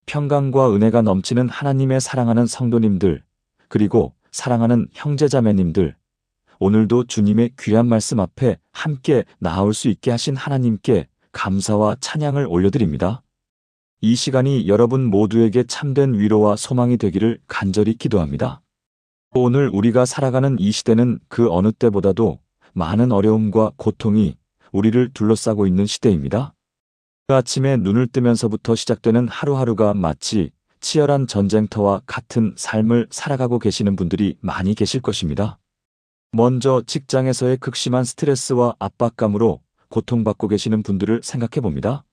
평강과 은혜가 넘치는 하나님의 사랑하는 성도님들, 그리고 사랑하는 형제자매님들, 오늘도 주님의 귀한 말씀 앞에 함께 나아올 수 있게 하신 하나님께 감사와 찬양을 올려드립니다. 이 시간이 여러분 모두에게 참된 위로와 소망이 되기를 간절히 기도합니다. 오늘 우리가 살아가는 이 시대는 그 어느 때보다도 많은 어려움과 고통이 우리를 둘러싸고 있는 시대입니다. 그 아침에 눈을 뜨면서부터 시작되는 하루하루가 마치 치열한 전쟁터와 같은 삶을 살아가고 계시는 분들이 많이 계실 것입니다. 먼저 직장에서의 극심한 스트레스와 압박감으로 고통받고 계시는 분들을 생각해 봅니다.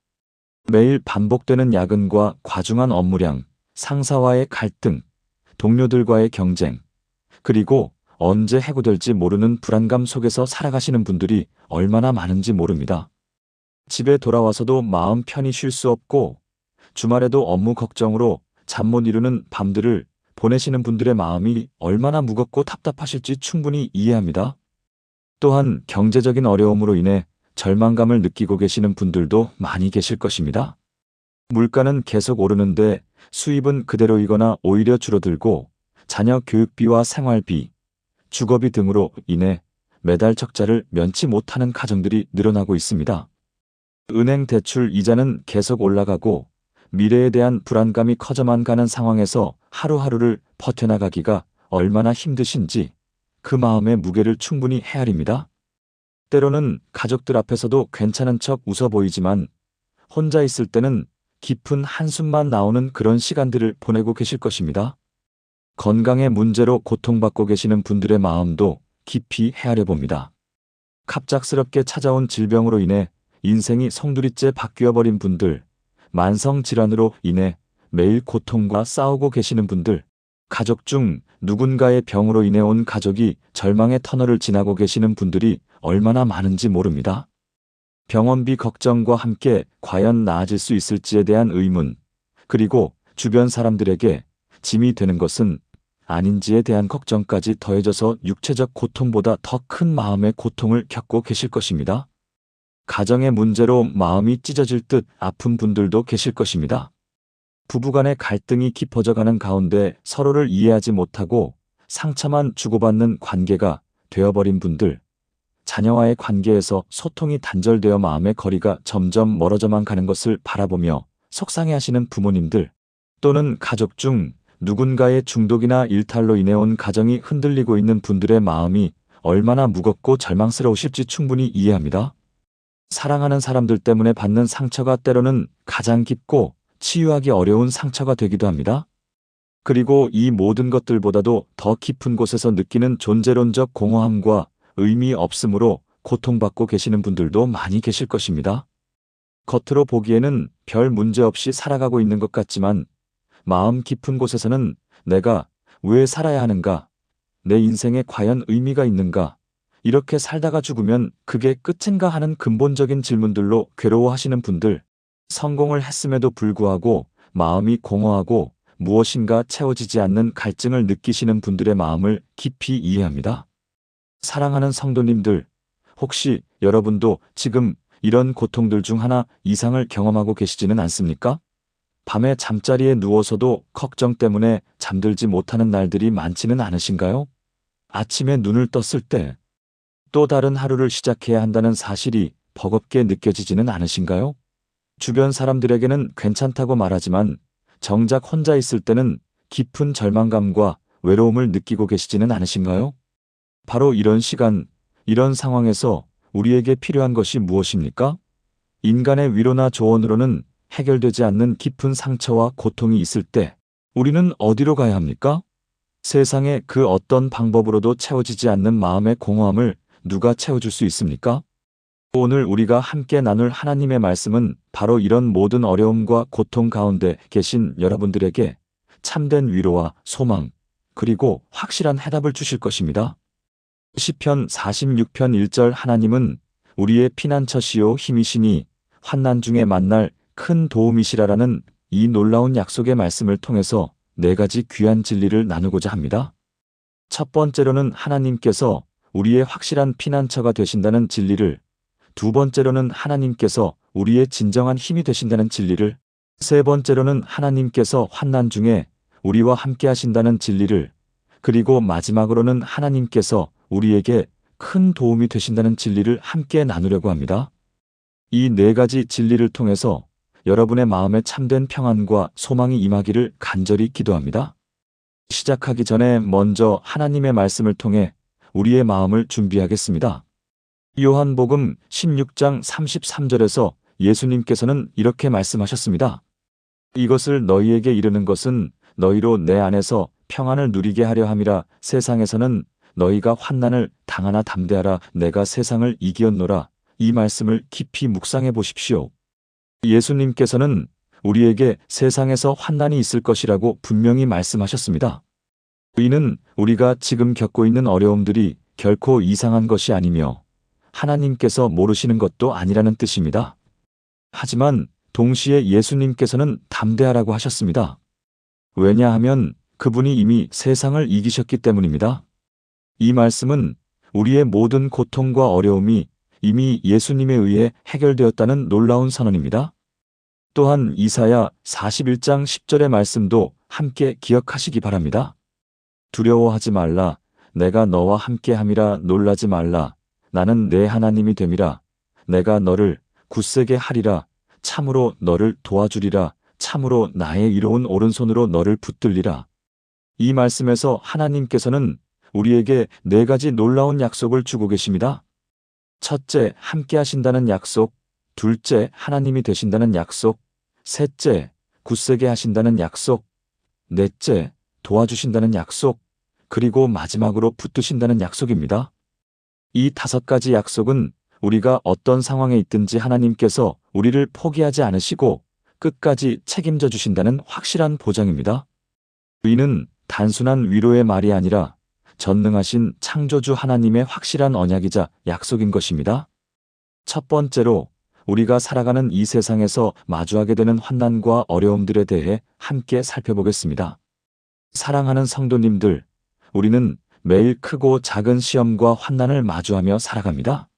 매일 반복되는 야근과 과중한 업무량, 상사와의 갈등, 동료들과의 경쟁, 그리고 언제 해고될지 모르는 불안감 속에서 살아가시는 분들이 얼마나 많은지 모릅니다. 집에 돌아와서도 마음 편히 쉴 수 없고 주말에도 업무 걱정으로 잠 못 이루는 밤들을 보내시는 분들의 마음이 얼마나 무겁고 답답하실지 충분히 이해합니다. 또한 경제적인 어려움으로 인해 절망감을 느끼고 계시는 분들도 많이 계실 것입니다. 물가는 계속 오르는데 수입은 그대로이거나 오히려 줄어들고 자녀 교육비와 생활비, 주거비 등으로 인해 매달 적자를 면치 못하는 가정들이 늘어나고 있습니다. 은행 대출 이자는 계속 올라가고 미래에 대한 불안감이 커져만 가는 상황에서 하루하루를 버텨나가기가 얼마나 힘드신지 그 마음의 무게를 충분히 헤아립니다. 때로는 가족들 앞에서도 괜찮은 척 웃어 보이지만 혼자 있을 때는 깊은 한숨만 나오는 그런 시간들을 보내고 계실 것입니다. 건강의 문제로 고통받고 계시는 분들의 마음도 깊이 헤아려 봅니다. 갑작스럽게 찾아온 질병으로 인해 인생이 송두리째 바뀌어버린 분들, 만성질환으로 인해 매일 고통과 싸우고 계시는 분들, 가족 중 누군가의 병으로 인해 온 가족이 절망의 터널을 지나고 계시는 분들이 얼마나 많은지 모릅니다. 병원비 걱정과 함께 과연 나아질 수 있을지에 대한 의문, 그리고 주변 사람들에게 짐이 되는 것은 아닌지에 대한 걱정까지 더해져서 육체적 고통보다 더 큰 마음의 고통을 겪고 계실 것입니다. 가정의 문제로 마음이 찢어질 듯 아픈 분들도 계실 것입니다. 부부간의 갈등이 깊어져 가는 가운데 서로를 이해하지 못하고 상처만 주고받는 관계가 되어버린 분들, 자녀와의 관계에서 소통이 단절되어 마음의 거리가 점점 멀어져만 가는 것을 바라보며 속상해하시는 부모님들, 또는 가족 중 누군가의 중독이나 일탈로 인해 온 가정이 흔들리고 있는 분들의 마음이 얼마나 무겁고 절망스러우실지 충분히 이해합니다. 사랑하는 사람들 때문에 받는 상처가 때로는 가장 깊고 치유하기 어려운 상처가 되기도 합니다. 그리고 이 모든 것들보다도 더 깊은 곳에서 느끼는 존재론적 공허함과 의미 없음으로 고통받고 계시는 분들도 많이 계실 것입니다. 겉으로 보기에는 별 문제 없이 살아가고 있는 것 같지만 마음 깊은 곳에서는 내가 왜 살아야 하는가? 내 인생에 과연 의미가 있는가? 이렇게 살다가 죽으면 그게 끝인가 하는 근본적인 질문들로 괴로워하시는 분들, 성공을 했음에도 불구하고 마음이 공허하고 무엇인가 채워지지 않는 갈증을 느끼시는 분들의 마음을 깊이 이해합니다. 사랑하는 성도님들, 혹시 여러분도 지금 이런 고통들 중 하나 이상을 경험하고 계시지는 않습니까? 밤에 잠자리에 누워서도 걱정 때문에 잠들지 못하는 날들이 많지는 않으신가요? 아침에 눈을 떴을 때 또 다른 하루를 시작해야 한다는 사실이 버겁게 느껴지지는 않으신가요? 주변 사람들에게는 괜찮다고 말하지만 정작 혼자 있을 때는 깊은 절망감과 외로움을 느끼고 계시지는 않으신가요? 바로 이런 시간, 이런 상황에서 우리에게 필요한 것이 무엇입니까? 인간의 위로나 조언으로는 해결되지 않는 깊은 상처와 고통이 있을 때 우리는 어디로 가야 합니까? 세상의 그 어떤 방법으로도 채워지지 않는 마음의 공허함을 누가 채워줄 수 있습니까? 오늘 우리가 함께 나눌 하나님의 말씀은 바로 이런 모든 어려움과 고통 가운데 계신 여러분들에게 참된 위로와 소망, 그리고 확실한 해답을 주실 것입니다. 시편 46편 1절 하나님은 우리의 피난처시요 힘이시니 환난 중에 만날 큰 도움이시라라는 이 놀라운 약속의 말씀을 통해서 4가지 귀한 진리를 나누고자 합니다. 첫 번째로는 하나님께서 우리의 확실한 피난처가 되신다는 진리를, 두 번째로는 하나님께서 우리의 진정한 힘이 되신다는 진리를, 세 번째로는 하나님께서 환난 중에 우리와 함께 하신다는 진리를, 그리고 마지막으로는 하나님께서 우리에게 큰 도움이 되신다는 진리를 함께 나누려고 합니다. 이 네 가지 진리를 통해서 여러분의 마음에 참된 평안과 소망이 임하기를 간절히 기도합니다. 시작하기 전에 먼저 하나님의 말씀을 통해 우리의 마음을 준비하겠습니다. 요한복음 16장 33절에서 예수님께서는 이렇게 말씀하셨습니다. 이것을 너희에게 이르는 것은 너희로 내 안에서 평안을 누리게 하려 함이라. 세상에서는 너희가 환난을 당하나 담대하라. 내가 세상을 이기었노라. 이 말씀을 깊이 묵상해 보십시오. 예수님께서는 우리에게 세상에서 환난이 있을 것이라고 분명히 말씀하셨습니다. 이는 우리가 지금 겪고 있는 어려움들이 결코 이상한 것이 아니며 하나님께서 모르시는 것도 아니라는 뜻입니다. 하지만 동시에 예수님께서는 담대하라고 하셨습니다. 왜냐하면 그분이 이미 세상을 이기셨기 때문입니다. 이 말씀은 우리의 모든 고통과 어려움이 이미 예수님에 의해 해결되었다는 놀라운 선언입니다. 또한 이사야 41장 10절의 말씀도 함께 기억하시기 바랍니다. 두려워하지 말라. 내가 너와 함께함이라. 놀라지 말라. 나는 내 하나님이 됨이라. 내가 너를 굳세게 하리라. 참으로 너를 도와주리라. 참으로 나의 이로운 오른손으로 너를 붙들리라. 이 말씀에서 하나님께서는 우리에게 네 가지 놀라운 약속을 주고 계십니다. 첫째, 함께 하신다는 약속. 둘째, 하나님이 되신다는 약속. 셋째, 굳세게 하신다는 약속. 넷째, 도와주신다는 약속. 그리고 마지막으로 붙드신다는 약속입니다. 이 다섯 가지 약속은 우리가 어떤 상황에 있든지 하나님께서 우리를 포기하지 않으시고 끝까지 책임져 주신다는 확실한 보장입니다. 이는 단순한 위로의 말이 아니라 전능하신 창조주 하나님의 확실한 언약이자 약속인 것입니다. 첫 번째로, 우리가 살아가는 이 세상에서 마주하게 되는 환난과 어려움들에 대해 함께 살펴보겠습니다. 사랑하는 성도님들, 우리는 매일 크고 작은 시험과 환난을 마주하며 살아갑니다.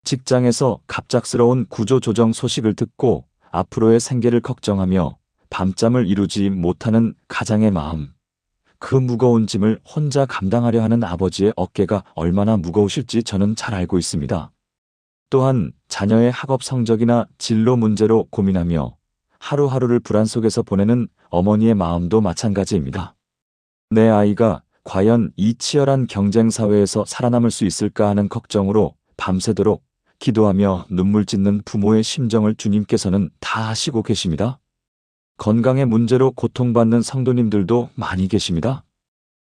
직장에서 갑작스러운 구조조정 소식을 듣고 앞으로의 생계를 걱정하며 밤잠을 이루지 못하는 가장의 마음, 그 무거운 짐을 혼자 감당하려 하는 아버지의 어깨가 얼마나 무거우실지 저는 잘 알고 있습니다. 또한 자녀의 학업 성적이나 진로 문제로 고민하며 하루하루를 불안 속에서 보내는 어머니의 마음도 마찬가지입니다. 내 아이가 과연 이 치열한 경쟁 사회에서 살아남을 수 있을까 하는 걱정으로 밤새도록 기도하며 눈물 짓는 부모의 심정을 주님께서는 다 아시고 계십니다. 건강의 문제로 고통받는 성도님들도 많이 계십니다.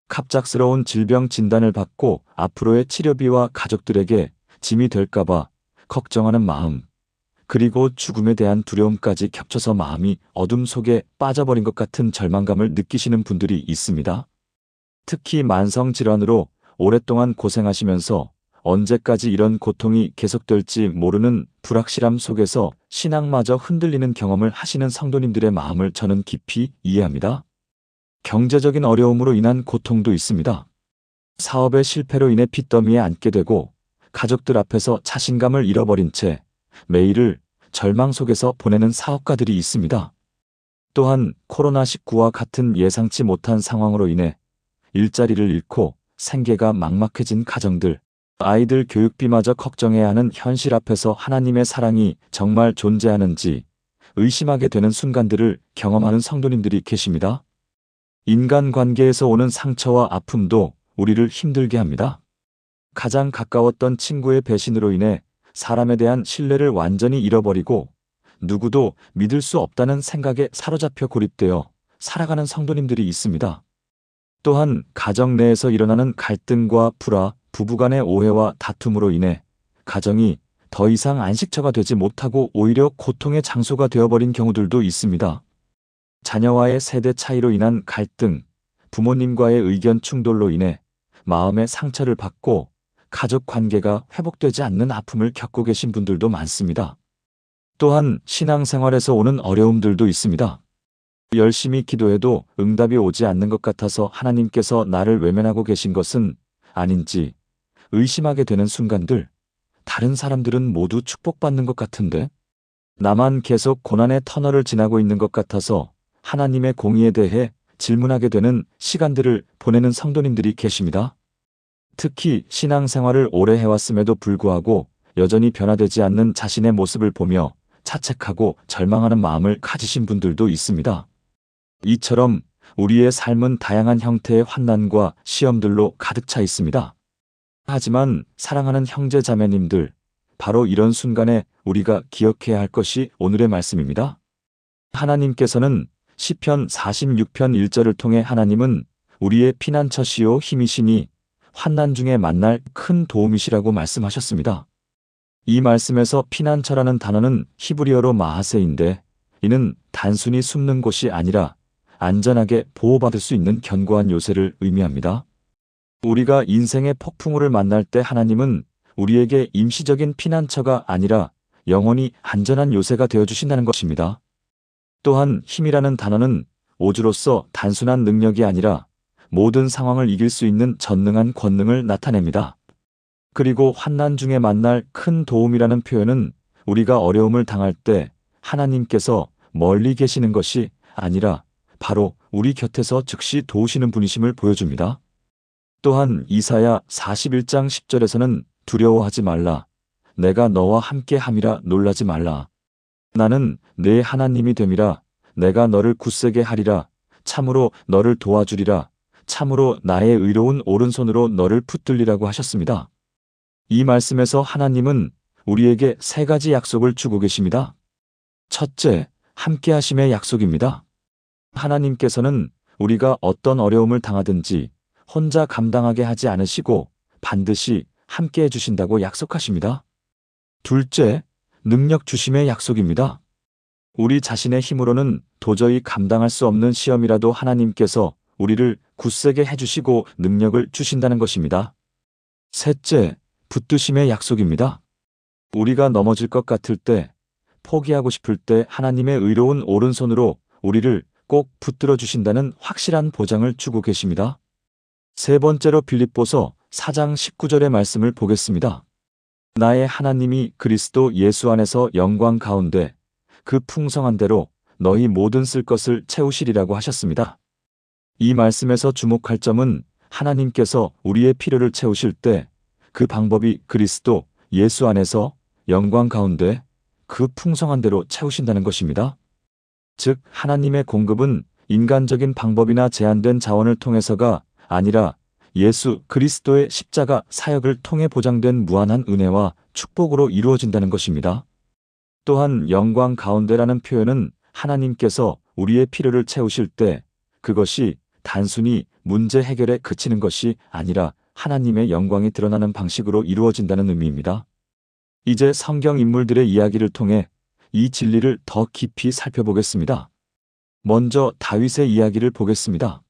갑작스러운 질병 진단을 받고 앞으로의 치료비와 가족들에게 짐이 될까봐 걱정하는 마음, 그리고 죽음에 대한 두려움까지 겹쳐서 마음이 어둠 속에 빠져버린 것 같은 절망감을 느끼시는 분들이 있습니다. 특히 만성질환으로 오랫동안 고생하시면서 언제까지 이런 고통이 계속될지 모르는 불확실함 속에서 신앙마저 흔들리는 경험을 하시는 성도님들의 마음을 저는 깊이 이해합니다. 경제적인 어려움으로 인한 고통도 있습니다. 사업의 실패로 인해 빚더미에 앉게 되고 가족들 앞에서 자신감을 잃어버린 채 매일을 절망 속에서 보내는 사업가들이 있습니다. 또한 코로나19와 같은 예상치 못한 상황으로 인해 일자리를 잃고 생계가 막막해진 가정들, 아이들 교육비마저 걱정해야 하는 현실 앞에서 하나님의 사랑이 정말 존재하는지 의심하게 되는 순간들을 경험하는 성도님들이 계십니다. 인간관계에서 오는 상처와 아픔도 우리를 힘들게 합니다. 가장 가까웠던 친구의 배신으로 인해 사람에 대한 신뢰를 완전히 잃어버리고 누구도 믿을 수 없다는 생각에 사로잡혀 고립되어 살아가는 성도님들이 있습니다. 또한 가정 내에서 일어나는 갈등과 불화, 부부간의 오해와 다툼으로 인해 가정이 더 이상 안식처가 되지 못하고 오히려 고통의 장소가 되어버린 경우들도 있습니다. 자녀와의 세대 차이로 인한 갈등, 부모님과의 의견 충돌로 인해 마음의 상처를 받고 가족 관계가 회복되지 않는 아픔을 겪고 계신 분들도 많습니다. 또한 신앙생활에서 오는 어려움들도 있습니다. 열심히 기도해도 응답이 오지 않는 것 같아서 하나님께서 나를 외면하고 계신 것은 아닌지 의심하게 되는 순간들, 다른 사람들은 모두 축복받는 것 같은데 나만 계속 고난의 터널을 지나고 있는 것 같아서 하나님의 공의에 대해 질문하게 되는 시간들을 보내는 성도님들이 계십니다. 특히 신앙생활을 오래 해왔음에도 불구하고 여전히 변화되지 않는 자신의 모습을 보며 자책하고 절망하는 마음을 가지신 분들도 있습니다. 이처럼 우리의 삶은 다양한 형태의 환난과 시험들로 가득 차 있습니다. 하지만 사랑하는 형제 자매님들, 바로 이런 순간에 우리가 기억해야 할 것이 오늘의 말씀입니다. 하나님께서는 시편 46편 1절을 통해 하나님은 우리의 피난처시요 힘이시니 환난 중에 만날 큰 도움이시라고 말씀하셨습니다. 이 말씀에서 피난처라는 단어는 히브리어로 마하세인데 이는 단순히 숨는 곳이 아니라 안전하게 보호받을 수 있는 견고한 요새를 의미합니다. 우리가 인생의 폭풍우를 만날 때 하나님은 우리에게 임시적인 피난처가 아니라 영원히 안전한 요새가 되어주신다는 것입니다. 또한 힘이라는 단어는 오주로서 단순한 능력이 아니라 모든 상황을 이길 수 있는 전능한 권능을 나타냅니다. 그리고 환난 중에 만날 큰 도움이라는 표현은 우리가 어려움을 당할 때 하나님께서 멀리 계시는 것이 아니라 바로 우리 곁에서 즉시 도우시는 분이심을 보여줍니다. 또한 이사야 41장 10절에서는 두려워하지 말라. 내가 너와 함께 함이라 놀라지 말라. 나는 내 하나님이 됨이라. 내가 너를 굳세게 하리라. 참으로 너를 도와주리라. 참으로 나의 의로운 오른손으로 너를 붙들리라고 하셨습니다. 이 말씀에서 하나님은 우리에게 세 가지 약속을 주고 계십니다. 첫째, 함께하심의 약속입니다. 하나님께서는 우리가 어떤 어려움을 당하든지 혼자 감당하게 하지 않으시고 반드시 함께해 주신다고 약속하십니다. 둘째, 능력 주심의 약속입니다. 우리 자신의 힘으로는 도저히 감당할 수 없는 시험이라도 하나님께서 우리를 굳세게 해주시고 능력을 주신다는 것입니다. 셋째, 붙드심의 약속입니다. 우리가 넘어질 것 같을 때, 포기하고 싶을 때 하나님의 의로운 오른손으로 우리를 꼭 붙들어 주신다는 확실한 보장을 주고 계십니다. 세 번째로 빌립보서 4장 19절의 말씀을 보겠습니다. 나의 하나님이 그리스도 예수 안에서 영광 가운데 그 풍성한 대로 너희 모든 쓸 것을 채우시리라고 하셨습니다. 이 말씀에서 주목할 점은 하나님께서 우리의 필요를 채우실 때 그 방법이 그리스도 예수 안에서 영광 가운데 그 풍성한 대로 채우신다는 것입니다. 즉 하나님의 공급은 인간적인 방법이나 제한된 자원을 통해서가 아니라 예수 그리스도의 십자가 사역을 통해 보장된 무한한 은혜와 축복으로 이루어진다는 것입니다. 또한 영광 가운데라는 표현은 하나님께서 우리의 필요를 채우실 때 그것이 단순히 문제 해결에 그치는 것이 아니라 하나님의 영광이 드러나는 방식으로 이루어진다는 의미입니다. 이제 성경 인물들의 이야기를 통해 이 진리를 더 깊이 살펴보겠습니다. 먼저 다윗의 이야기를 보겠습니다.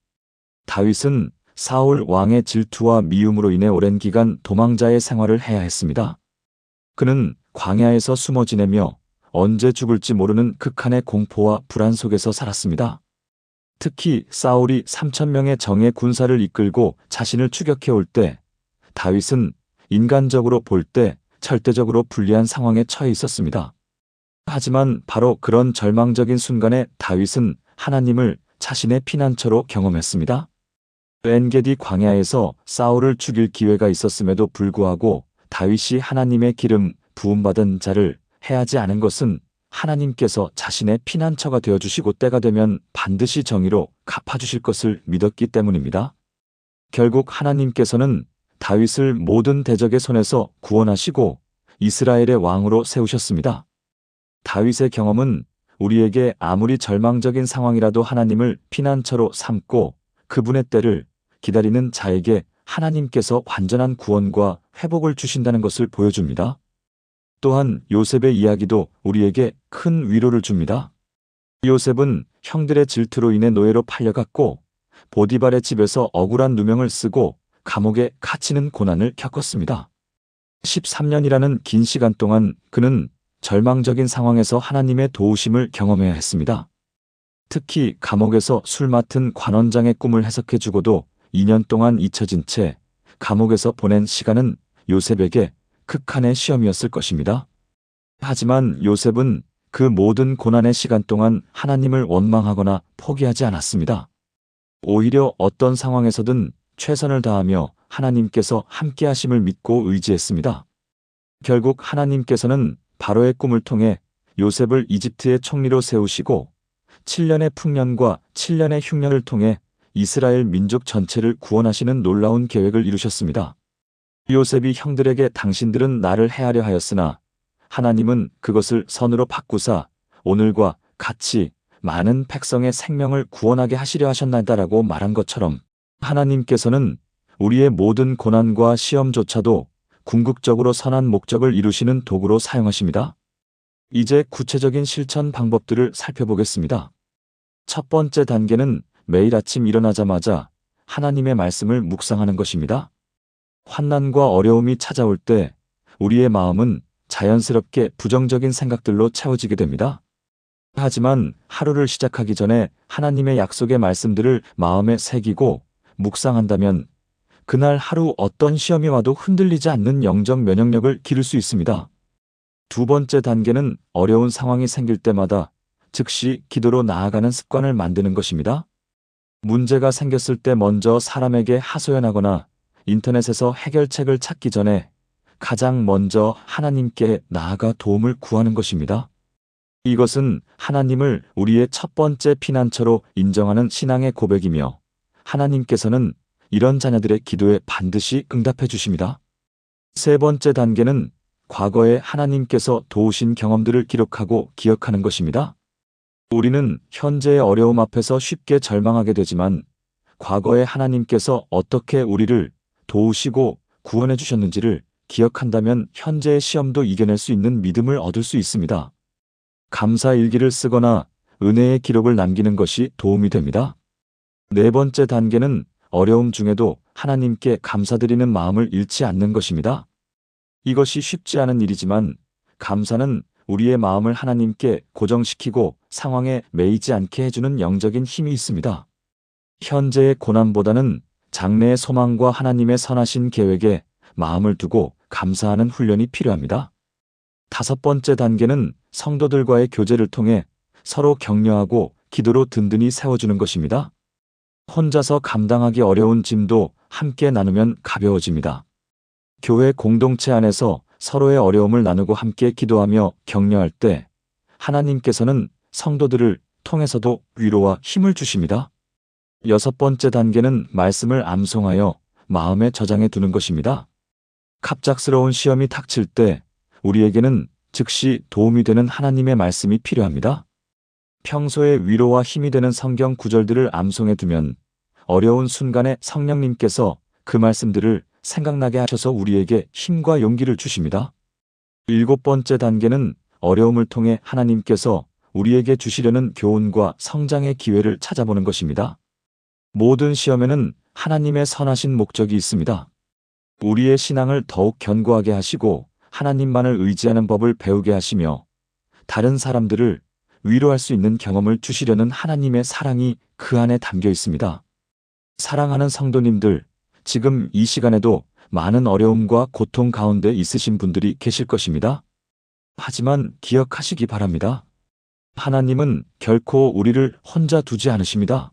다윗은 사울 왕의 질투와 미움으로 인해 오랜 기간 도망자의 생활을 해야 했습니다. 그는 광야에서 숨어 지내며 언제 죽을지 모르는 극한의 공포와 불안 속에서 살았습니다. 특히 사울이 3,000명의 정예 군사를 이끌고 자신을 추격해 올 때 다윗은 인간적으로 볼 때 절대적으로 불리한 상황에 처해 있었습니다. 하지만 바로 그런 절망적인 순간에 다윗은 하나님을 자신의 피난처로 경험했습니다. 엔게디 광야에서 사울을 죽일 기회가 있었음에도 불구하고 다윗이 하나님의 기름 부음받은 자를 해하지 않은 것은 하나님께서 자신의 피난처가 되어주시고 때가 되면 반드시 정의로 갚아주실 것을 믿었기 때문입니다. 결국 하나님께서는 다윗을 모든 대적의 손에서 구원하시고 이스라엘의 왕으로 세우셨습니다. 다윗의 경험은 우리에게 아무리 절망적인 상황이라도 하나님을 피난처로 삼고 그분의 때를 기다리는 자에게 하나님께서 완전한 구원과 회복을 주신다는 것을 보여줍니다. 또한 요셉의 이야기도 우리에게 큰 위로를 줍니다. 요셉은 형들의 질투로 인해 노예로 팔려갔고 보디발의 집에서 억울한 누명을 쓰고 감옥에 갇히는 고난을 겪었습니다. 13년이라는 긴 시간 동안 그는 절망적인 상황에서 하나님의 도우심을 경험해야 했습니다. 특히 감옥에서 술 맡은 관원장의 꿈을 해석해주고도 2년 동안 잊혀진 채 감옥에서 보낸 시간은 요셉에게 극한의 시험이었을 것입니다. 하지만 요셉은 그 모든 고난의 시간 동안 하나님을 원망하거나 포기하지 않았습니다. 오히려 어떤 상황에서든 최선을 다하며 하나님께서 함께 하심을 믿고 의지했습니다. 결국 하나님께서는 바로의 꿈을 통해 요셉을 이집트의 총리로 세우시고 7년의 풍년과 7년의 흉년을 통해 이스라엘 민족 전체를 구원하시는 놀라운 계획을 이루셨습니다. 요셉이 형들에게 당신들은 나를 해하려 하였으나 하나님은 그것을 선으로 바꾸사 오늘과 같이 많은 백성의 생명을 구원하게 하시려 하셨나이다라고 말한 것처럼 하나님께서는 우리의 모든 고난과 시험조차도 궁극적으로 선한 목적을 이루시는 도구로 사용하십니다. 이제 구체적인 실천 방법들을 살펴보겠습니다. 첫 번째 단계는 매일 아침 일어나자마자 하나님의 말씀을 묵상하는 것입니다. 환난과 어려움이 찾아올 때 우리의 마음은 자연스럽게 부정적인 생각들로 채워지게 됩니다. 하지만 하루를 시작하기 전에 하나님의 약속의 말씀들을 마음에 새기고 묵상한다면 그날 하루 어떤 시험이 와도 흔들리지 않는 영적 면역력을 기를 수 있습니다. 두 번째 단계는 어려운 상황이 생길 때마다 즉시 기도로 나아가는 습관을 만드는 것입니다. 문제가 생겼을 때 먼저 사람에게 하소연하거나 인터넷에서 해결책을 찾기 전에 가장 먼저 하나님께 나아가 도움을 구하는 것입니다. 이것은 하나님을 우리의 첫 번째 피난처로 인정하는 신앙의 고백이며 하나님께서는 이런 자녀들의 기도에 반드시 응답해 주십니다. 세 번째 단계는 과거에 하나님께서 도우신 경험들을 기록하고 기억하는 것입니다. 우리는 현재의 어려움 앞에서 쉽게 절망하게 되지만 과거에 하나님께서 어떻게 우리를 도우시고 구원해 주셨는지를 기억한다면 현재의 시험도 이겨낼 수 있는 믿음을 얻을 수 있습니다. 감사 일기를 쓰거나 은혜의 기록을 남기는 것이 도움이 됩니다. 네 번째 단계는 어려움 중에도 하나님께 감사드리는 마음을 잃지 않는 것입니다. 이것이 쉽지 않은 일이지만 감사는 우리의 마음을 하나님께 고정시키고 상황에 매이지 않게 해주는 영적인 힘이 있습니다. 현재의 고난보다는 장래의 소망과 하나님의 선하신 계획에 마음을 두고 감사하는 훈련이 필요합니다. 다섯 번째 단계는 성도들과의 교제를 통해 서로 격려하고 기도로 든든히 세워주는 것입니다. 혼자서 감당하기 어려운 짐도 함께 나누면 가벼워집니다. 교회 공동체 안에서 서로의 어려움을 나누고 함께 기도하며 격려할 때 하나님께서는 성도들을 통해서도 위로와 힘을 주십니다. 여섯 번째 단계는 말씀을 암송하여 마음에 저장해 두는 것입니다. 갑작스러운 시험이 닥칠 때 우리에게는 즉시 도움이 되는 하나님의 말씀이 필요합니다. 평소에 위로와 힘이 되는 성경 구절들을 암송해 두면 어려운 순간에 성령님께서 그 말씀들을 생각나게 하셔서 우리에게 힘과 용기를 주십니다. 일곱 번째 단계는 어려움을 통해 하나님께서 우리에게 주시려는 교훈과 성장의 기회를 찾아보는 것입니다. 모든 시험에는 하나님의 선하신 목적이 있습니다. 우리의 신앙을 더욱 견고하게 하시고 하나님만을 의지하는 법을 배우게 하시며 다른 사람들을 위로할 수 있는 경험을 주시려는 하나님의 사랑이 그 안에 담겨 있습니다. 사랑하는 성도님들, 지금 이 시간에도 많은 어려움과 고통 가운데 있으신 분들이 계실 것입니다. 하지만 기억하시기 바랍니다. 하나님은 결코 우리를 혼자 두지 않으십니다.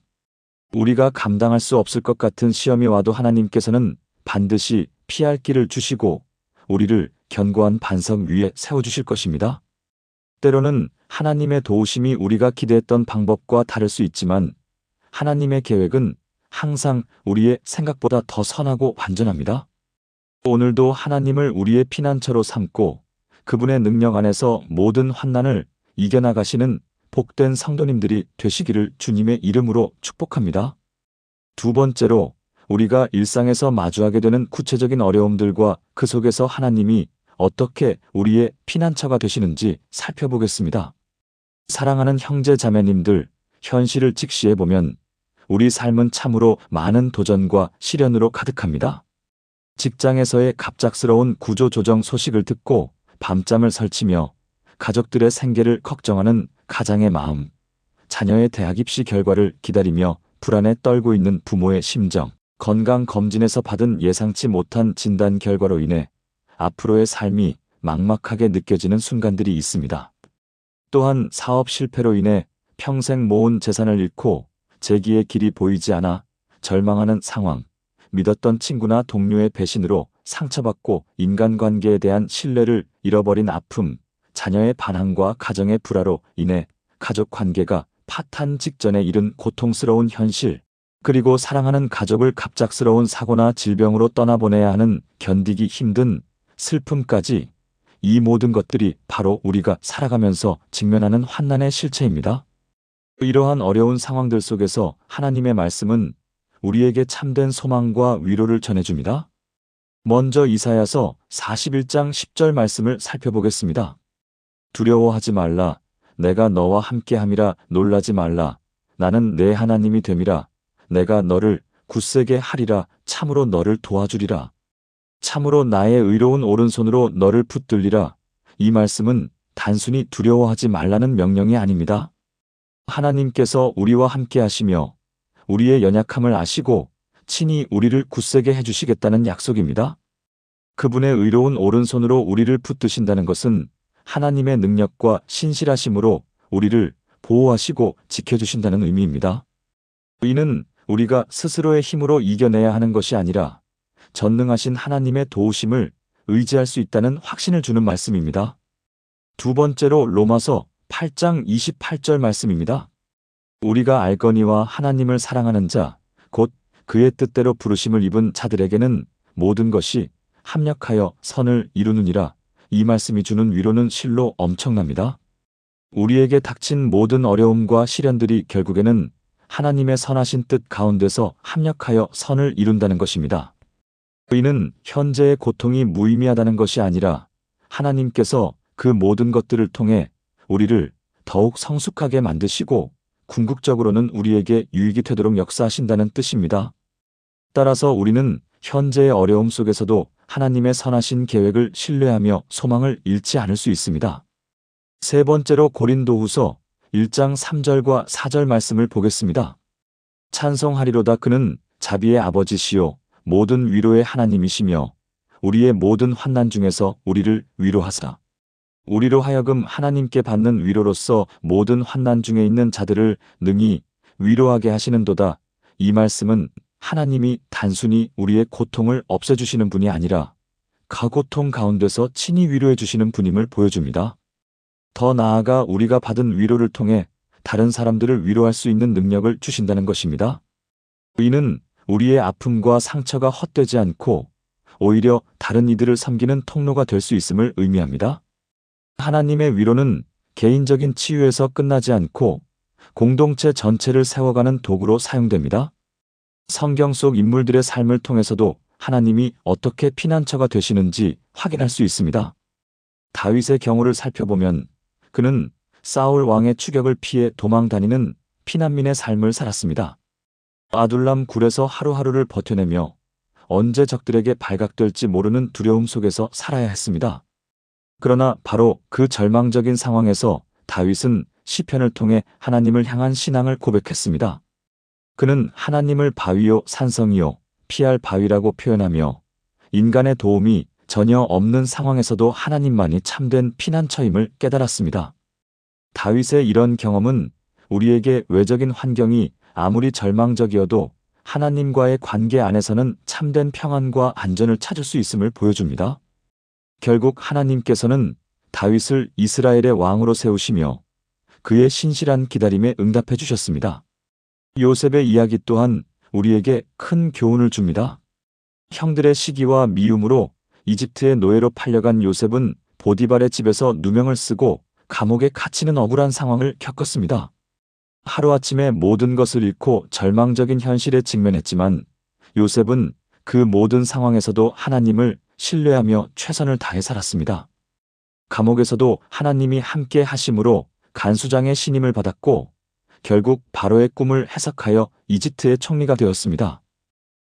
우리가 감당할 수 없을 것 같은 시험이 와도 하나님께서는 반드시 피할 길을 주시고 우리를 견고한 반석 위에 세워주실 것입니다. 때로는 하나님의 도우심이 우리가 기대했던 방법과 다를 수 있지만 하나님의 계획은 항상 우리의 생각보다 더 선하고 완전합니다. 오늘도 하나님을 우리의 피난처로 삼고 그분의 능력 안에서 모든 환난을 이겨나가시는 복된 성도님들이 되시기를 주님의 이름으로 축복합니다. 두 번째로 우리가 일상에서 마주하게 되는 구체적인 어려움들과 그 속에서 하나님이 어떻게 우리의 피난처가 되시는지 살펴보겠습니다. 사랑하는 형제 자매님들, 현실을 직시해 보면 우리 삶은 참으로 많은 도전과 시련으로 가득합니다. 직장에서의 갑작스러운 구조조정 소식을 듣고 밤잠을 설치며 가족들의 생계를 걱정하는 가장의 마음, 자녀의 대학 입시 결과를 기다리며 불안에 떨고 있는 부모의 심정, 건강검진에서 받은 예상치 못한 진단 결과로 인해 앞으로의 삶이 막막하게 느껴지는 순간들이 있습니다. 또한 사업 실패로 인해 평생 모은 재산을 잃고 재기의 길이 보이지 않아 절망하는 상황, 믿었던 친구나 동료의 배신으로 상처받고 인간관계에 대한 신뢰를 잃어버린 아픔, 자녀의 반항과 가정의 불화로 인해 가족 관계가 파탄 직전에 이른 고통스러운 현실, 그리고 사랑하는 가족을 갑작스러운 사고나 질병으로 떠나보내야 하는 견디기 힘든 슬픔까지, 이 모든 것들이 바로 우리가 살아가면서 직면하는 환난의 실체입니다. 이러한 어려운 상황들 속에서 하나님의 말씀은 우리에게 참된 소망과 위로를 전해줍니다. 먼저 이사야서 41장 10절 말씀을 살펴보겠습니다. 두려워하지 말라. 내가 너와 함께함이라. 놀라지 말라. 나는 내 하나님이 됨이라. 내가 너를 굳세게 하리라. 참으로 너를 도와주리라. 참으로 나의 의로운 오른손으로 너를 붙들리라. 이 말씀은 단순히 두려워하지 말라는 명령이 아닙니다. 하나님께서 우리와 함께 하시며 우리의 연약함을 아시고 친히 우리를 굳세게 해주시겠다는 약속입니다. 그분의 의로운 오른손으로 우리를 붙드신다는 것은 하나님의 능력과 신실하심으로 우리를 보호하시고 지켜주신다는 의미입니다. 이는 우리가 스스로의 힘으로 이겨내야 하는 것이 아니라 전능하신 하나님의 도우심을 의지할 수 있다는 확신을 주는 말씀입니다. 두 번째로 로마서 8장 28절 말씀입니다. 우리가 알거니와 하나님을 사랑하는 자, 곧 그의 뜻대로 부르심을 입은 자들에게는 모든 것이 합력하여 선을 이루느니라. 이 말씀이 주는 위로는 실로 엄청납니다. 우리에게 닥친 모든 어려움과 시련들이 결국에는 하나님의 선하신 뜻 가운데서 합력하여 선을 이룬다는 것입니다. 이는 현재의 고통이 무의미하다는 것이 아니라 하나님께서 그 모든 것들을 통해 우리를 더욱 성숙하게 만드시고 궁극적으로는 우리에게 유익이 되도록 역사하신다는 뜻입니다. 따라서 우리는 현재의 어려움 속에서도 하나님의 선하신 계획을 신뢰하며 소망을 잃지 않을 수 있습니다. 세 번째로 고린도후서 1장 3절과 4절 말씀을 보겠습니다. 찬송하리로다. 그는 자비의 아버지시요 모든 위로의 하나님이시며 우리의 모든 환난 중에서 우리를 위로하사 우리로 하여금 하나님께 받는 위로로서 모든 환난 중에 있는 자들을 능히 위로하게 하시는도다. 이 말씀은 하나님이 단순히 우리의 고통을 없애주시는 분이 아니라 그 고통 가운데서 친히 위로해 주시는 분임을 보여줍니다. 더 나아가 우리가 받은 위로를 통해 다른 사람들을 위로할 수 있는 능력을 주신다는 것입니다. 이는 우리의 아픔과 상처가 헛되지 않고 오히려 다른 이들을 섬기는 통로가 될 수 있음을 의미합니다. 하나님의 위로는 개인적인 치유에서 끝나지 않고 공동체 전체를 세워가는 도구로 사용됩니다. 성경 속 인물들의 삶을 통해서도 하나님이 어떻게 피난처가 되시는지 확인할 수 있습니다. 다윗의 경우를 살펴보면 그는 사울 왕의 추격을 피해 도망 다니는 피난민의 삶을 살았습니다. 아둘람 굴에서 하루하루를 버텨내며 언제 적들에게 발각될지 모르는 두려움 속에서 살아야 했습니다. 그러나 바로 그 절망적인 상황에서 다윗은 시편을 통해 하나님을 향한 신앙을 고백했습니다. 그는 하나님을 바위요 산성이요 피할 바위라고 표현하며 인간의 도움이 전혀 없는 상황에서도 하나님만이 참된 피난처임을 깨달았습니다. 다윗의 이런 경험은 우리에게 외적인 환경이 아무리 절망적이어도 하나님과의 관계 안에서는 참된 평안과 안전을 찾을 수 있음을 보여줍니다. 결국 하나님께서는 다윗을 이스라엘의 왕으로 세우시며 그의 신실한 기다림에 응답해 주셨습니다. 요셉의 이야기 또한 우리에게 큰 교훈을 줍니다. 형들의 시기와 미움으로 이집트의 노예로 팔려간 요셉은 보디발의 집에서 누명을 쓰고 감옥에 갇히는 억울한 상황을 겪었습니다. 하루아침에 모든 것을 잃고 절망적인 현실에 직면했지만 요셉은 그 모든 상황에서도 하나님을 신뢰하며 최선을 다해 살았습니다. 감옥에서도 하나님이 함께 하심으로 간수장의 신임을 받았고 결국 바로의 꿈을 해석하여 이집트의 총리가 되었습니다.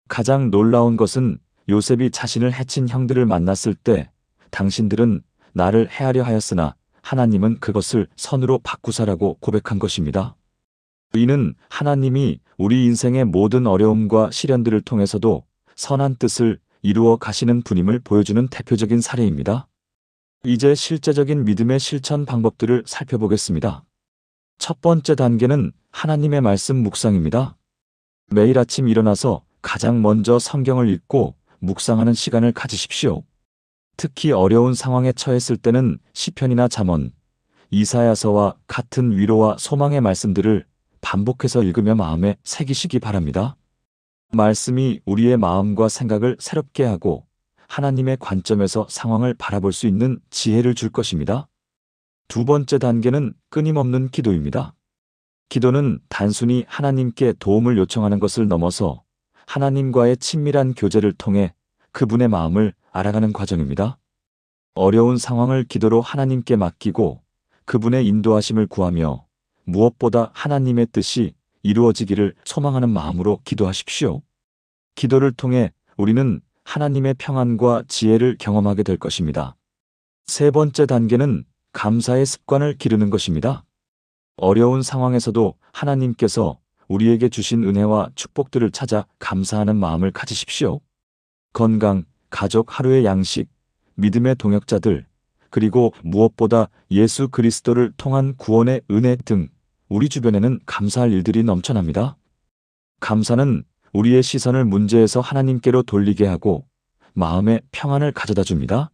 가장 놀라운 것은 요셉이 자신을 해친 형들을 만났을 때 당신들은 나를 해하려 하였으나 하나님은 그것을 선으로 바꾸사라고 고백한 것입니다. 이는 하나님이 우리 인생의 모든 어려움과 시련들을 통해서도 선한 뜻을 이루어 가시는 분임을 보여주는 대표적인 사례입니다. 이제 실제적인 믿음의 실천 방법들을 살펴보겠습니다. 첫 번째 단계는 하나님의 말씀 묵상입니다. 매일 아침 일어나서 가장 먼저 성경을 읽고 묵상하는 시간을 가지십시오. 특히 어려운 상황에 처했을 때는 시편이나 잠언, 이사야서와 같은 위로와 소망의 말씀들을 반복해서 읽으며 마음에 새기시기 바랍니다. 말씀이 우리의 마음과 생각을 새롭게 하고 하나님의 관점에서 상황을 바라볼 수 있는 지혜를 줄 것입니다. 두 번째 단계는 끊임없는 기도입니다. 기도는 단순히 하나님께 도움을 요청하는 것을 넘어서 하나님과의 친밀한 교제를 통해 그분의 마음을 알아가는 과정입니다. 어려운 상황을 기도로 하나님께 맡기고 그분의 인도하심을 구하며 무엇보다 하나님의 뜻이 이루어지기를 소망하는 마음으로 기도하십시오. 기도를 통해 우리는 하나님의 평안과 지혜를 경험하게 될 것입니다. 세 번째 단계는 감사의 습관을 기르는 것입니다. 어려운 상황에서도 하나님께서 우리에게 주신 은혜와 축복들을 찾아 감사하는 마음을 가지십시오. 건강, 가족 하루의 양식, 믿음의 동역자들, 그리고 무엇보다 예수 그리스도를 통한 구원의 은혜 등 우리 주변에는 감사할 일들이 넘쳐납니다. 감사는 우리의 시선을 문제에서 하나님께로 돌리게 하고 마음의 평안을 가져다 줍니다.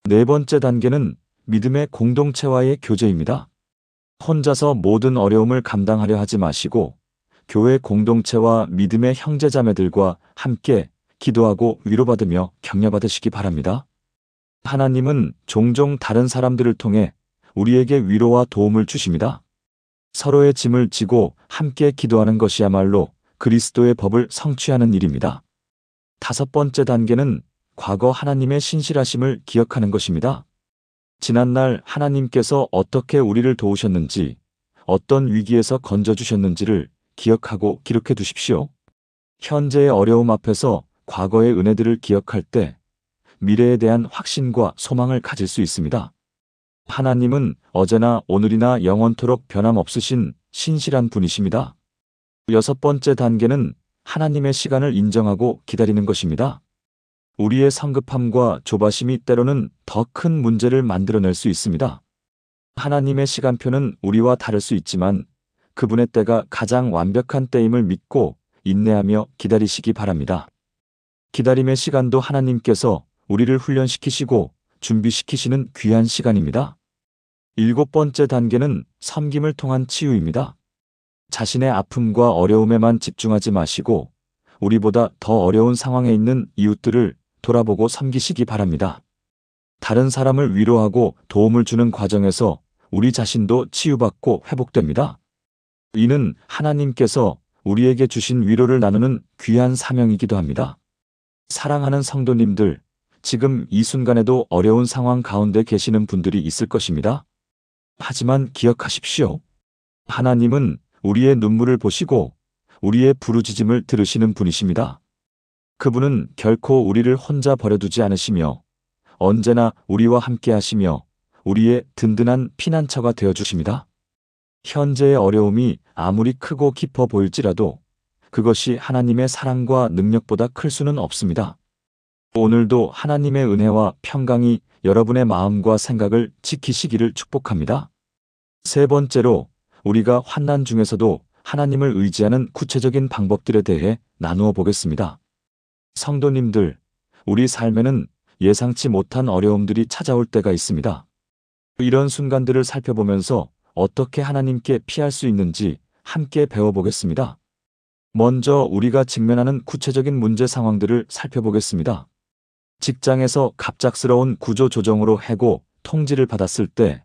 네 번째 단계는 믿음의 공동체와의 교제입니다. 혼자서 모든 어려움을 감당하려 하지 마시고 교회 공동체와 믿음의 형제자매들과 함께 기도하고 위로받으며 격려받으시기 바랍니다. 하나님은 종종 다른 사람들을 통해 우리에게 위로와 도움을 주십니다. 서로의 짐을 지고 함께 기도하는 것이야말로 그리스도의 법을 성취하는 일입니다. 다섯 번째 단계는 과거 하나님의 신실하심을 기억하는 것입니다. 지난날 하나님께서 어떻게 우리를 도우셨는지, 어떤 위기에서 건져주셨는지를 기억하고 기록해 두십시오. 현재의 어려움 앞에서 과거의 은혜들을 기억할 때 미래에 대한 확신과 소망을 가질 수 있습니다. 하나님은 어제나 오늘이나 영원토록 변함없으신 신실한 분이십니다. 여섯 번째 단계는 하나님의 시간을 인정하고 기다리는 것입니다. 우리의 성급함과 조바심이 때로는 더 큰 문제를 만들어낼 수 있습니다. 하나님의 시간표는 우리와 다를 수 있지만 그분의 때가 가장 완벽한 때임을 믿고 인내하며 기다리시기 바랍니다. 기다림의 시간도 하나님께서 우리를 훈련시키시고 준비시키시는 귀한 시간입니다. 일곱 번째 단계는 섬김을 통한 치유입니다. 자신의 아픔과 어려움에만 집중하지 마시고 우리보다 더 어려운 상황에 있는 이웃들을 돌아보고 섬기시기 바랍니다. 다른 사람을 위로하고 도움을 주는 과정에서 우리 자신도 치유받고 회복됩니다. 이는 하나님께서 우리에게 주신 위로를 나누는 귀한 사명이기도 합니다. 사랑하는 성도님들, 지금 이 순간에도 어려운 상황 가운데 계시는 분들이 있을 것입니다. 하지만 기억하십시오. 하나님은 우리의 눈물을 보시고 우리의 부르짖음을 들으시는 분이십니다. 그분은 결코 우리를 혼자 버려두지 않으시며 언제나 우리와 함께 하시며 우리의 든든한 피난처가 되어주십니다. 현재의 어려움이 아무리 크고 깊어 보일지라도 그것이 하나님의 사랑과 능력보다 클 수는 없습니다. 오늘도 하나님의 은혜와 평강이 여러분의 마음과 생각을 지키시기를 축복합니다. 세 번째로 우리가 환난 중에서도 하나님을 의지하는 구체적인 방법들에 대해 나누어 보겠습니다. 성도님들, 우리 삶에는 예상치 못한 어려움들이 찾아올 때가 있습니다. 이런 순간들을 살펴보면서 어떻게 하나님께 피할 수 있는지 함께 배워보겠습니다. 먼저 우리가 직면하는 구체적인 문제 상황들을 살펴보겠습니다. 직장에서 갑작스러운 구조 조정으로 해고, 통지를 받았을 때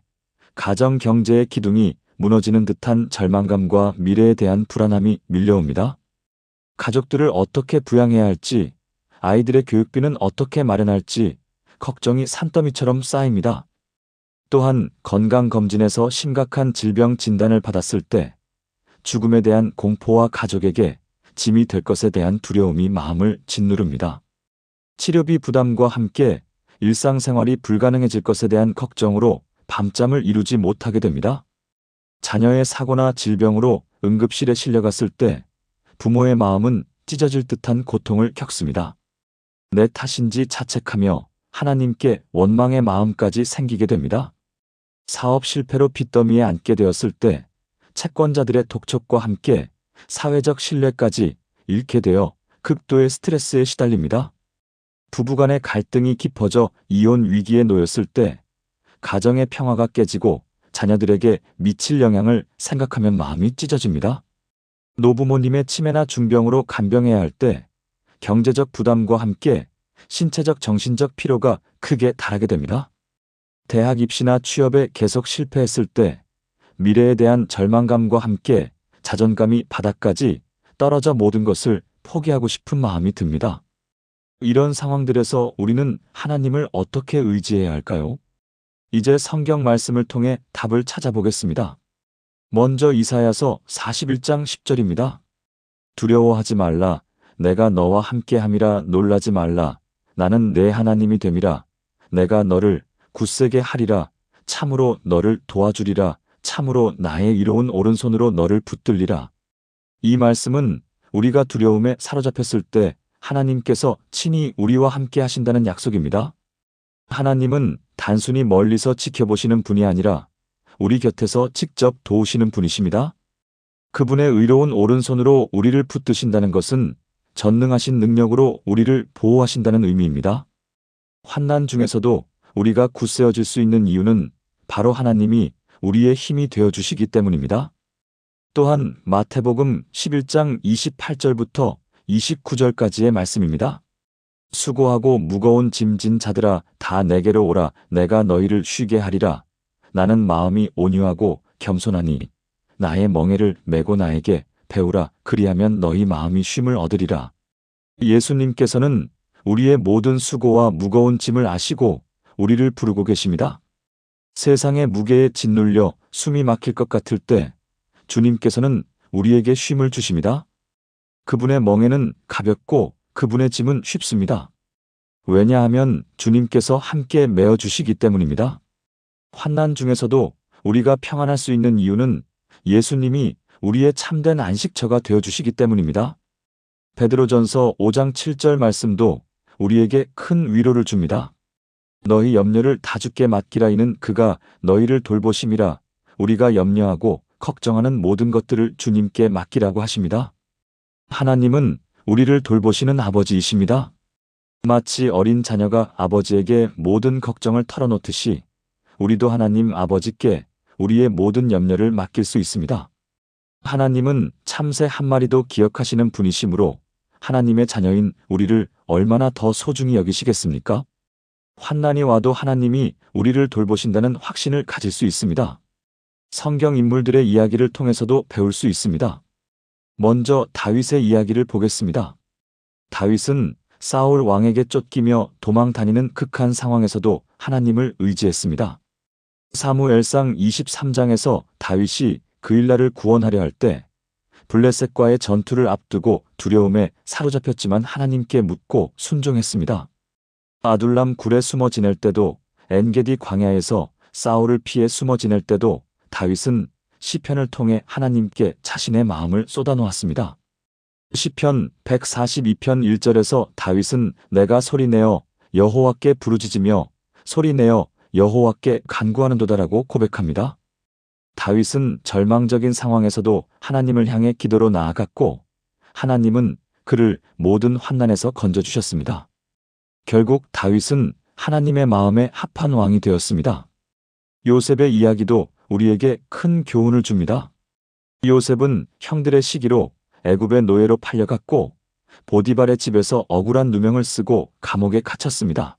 가정 경제의 기둥이 무너지는 듯한 절망감과 미래에 대한 불안함이 밀려옵니다. 가족들을 어떻게 부양해야 할지, 아이들의 교육비는 어떻게 마련할지 걱정이 산더미처럼 쌓입니다. 또한 건강검진에서 심각한 질병 진단을 받았을 때 죽음에 대한 공포와 가족에게 짐이 될 것에 대한 두려움이 마음을 짓누릅니다. 치료비 부담과 함께 일상생활이 불가능해질 것에 대한 걱정으로 밤잠을 이루지 못하게 됩니다. 자녀의 사고나 질병으로 응급실에 실려갔을 때 부모의 마음은 찢어질 듯한 고통을 겪습니다. 내 탓인지 자책하며 하나님께 원망의 마음까지 생기게 됩니다. 사업 실패로 빚더미에 앉게 되었을 때 채권자들의 독촉과 함께 사회적 신뢰까지 잃게 되어 극도의 스트레스에 시달립니다. 부부간의 갈등이 깊어져 이혼 위기에 놓였을 때 가정의 평화가 깨지고 자녀들에게 미칠 영향을 생각하면 마음이 찢어집니다. 노부모님의 치매나 중병으로 간병해야 할 때 경제적 부담과 함께 신체적 정신적 피로가 크게 달하게 됩니다. 대학 입시나 취업에 계속 실패했을 때 미래에 대한 절망감과 함께 자존감이 바닥까지 떨어져 모든 것을 포기하고 싶은 마음이 듭니다. 이런 상황들에서 우리는 하나님을 어떻게 의지해야 할까요? 이제 성경 말씀을 통해 답을 찾아보겠습니다. 먼저 이사야서 41장 10절입니다. 두려워하지 말라. 내가 너와 함께함이라. 놀라지 말라. 나는 내 하나님이 됨이라. 내가 너를 굳세게 하리라. 참으로 너를 도와주리라. 참으로 나의 이로운 오른손으로 너를 붙들리라. 이 말씀은 우리가 두려움에 사로잡혔을 때 하나님께서 친히 우리와 함께 하신다는 약속입니다. 하나님은 단순히 멀리서 지켜보시는 분이 아니라 우리 곁에서 직접 도우시는 분이십니다. 그분의 의로운 오른손으로 우리를 붙드신다는 것은 전능하신 능력으로 우리를 보호하신다는 의미입니다. 환난 중에서도 우리가 굳세어질 수 있는 이유는 바로 하나님이 우리의 힘이 되어주시기 때문입니다. 또한 마태복음 11장 28절부터 29절까지의 말씀입니다. 수고하고 무거운 짐진 자들아 다 내게로 오라. 내가 너희를 쉬게 하리라. 나는 마음이 온유하고 겸손하니 나의 멍에를 메고 나에게 배우라. 그리하면 너희 마음이 쉼을 얻으리라. 예수님께서는 우리의 모든 수고와 무거운 짐을 아시고 우리를 부르고 계십니다. 세상의 무게에 짓눌려 숨이 막힐 것 같을 때 주님께서는 우리에게 쉼을 주십니다. 그분의 멍에는 가볍고 그분의 짐은 쉽습니다. 왜냐하면 주님께서 함께 메어주시기 때문입니다. 환난 중에서도 우리가 평안할 수 있는 이유는 예수님이 우리의 참된 안식처가 되어주시기 때문입니다. 베드로전서 5장 7절 말씀도 우리에게 큰 위로를 줍니다. 너희 염려를 다 주께 맡기라. 이는 그가 너희를 돌보심이라. 우리가 염려하고 걱정하는 모든 것들을 주님께 맡기라고 하십니다. 하나님은 우리를 돌보시는 아버지이십니다. 마치 어린 자녀가 아버지에게 모든 걱정을 털어놓듯이 우리도 하나님 아버지께 우리의 모든 염려를 맡길 수 있습니다. 하나님은 참새 한 마리도 기억하시는 분이시므로 하나님의 자녀인 우리를 얼마나 더 소중히 여기시겠습니까? 환난이 와도 하나님이 우리를 돌보신다는 확신을 가질 수 있습니다. 성경 인물들의 이야기를 통해서도 배울 수 있습니다. 먼저 다윗의 이야기를 보겠습니다. 다윗은 사울 왕에게 쫓기며 도망 다니는 극한 상황에서도 하나님을 의지했습니다. 사무엘상 23장에서 다윗이 그일라를 구원하려 할 때 블레셋과의 전투를 앞두고 두려움에 사로잡혔지만 하나님께 묻고 순종했습니다. 아둘람 굴에 숨어 지낼 때도 엔게디 광야에서 사울을 피해 숨어 지낼 때도 다윗은 시편을 통해 하나님께 자신의 마음을 쏟아놓았습니다. 시편 142편 1절에서 다윗은 내가 소리내어 여호와께 부르짖으며 소리내어 여호와께 간구하는도다라고 고백합니다. 다윗은 절망적인 상황에서도 하나님을 향해 기도로 나아갔고 하나님은 그를 모든 환난에서 건져주셨습니다. 결국 다윗은 하나님의 마음에 합한 왕이 되었습니다. 요셉의 이야기도 우리에게 큰 교훈을 줍니다. 요셉은 형들의 시기로 애굽의 노예로 팔려갔고 보디발의 집에서 억울한 누명을 쓰고 감옥에 갇혔습니다.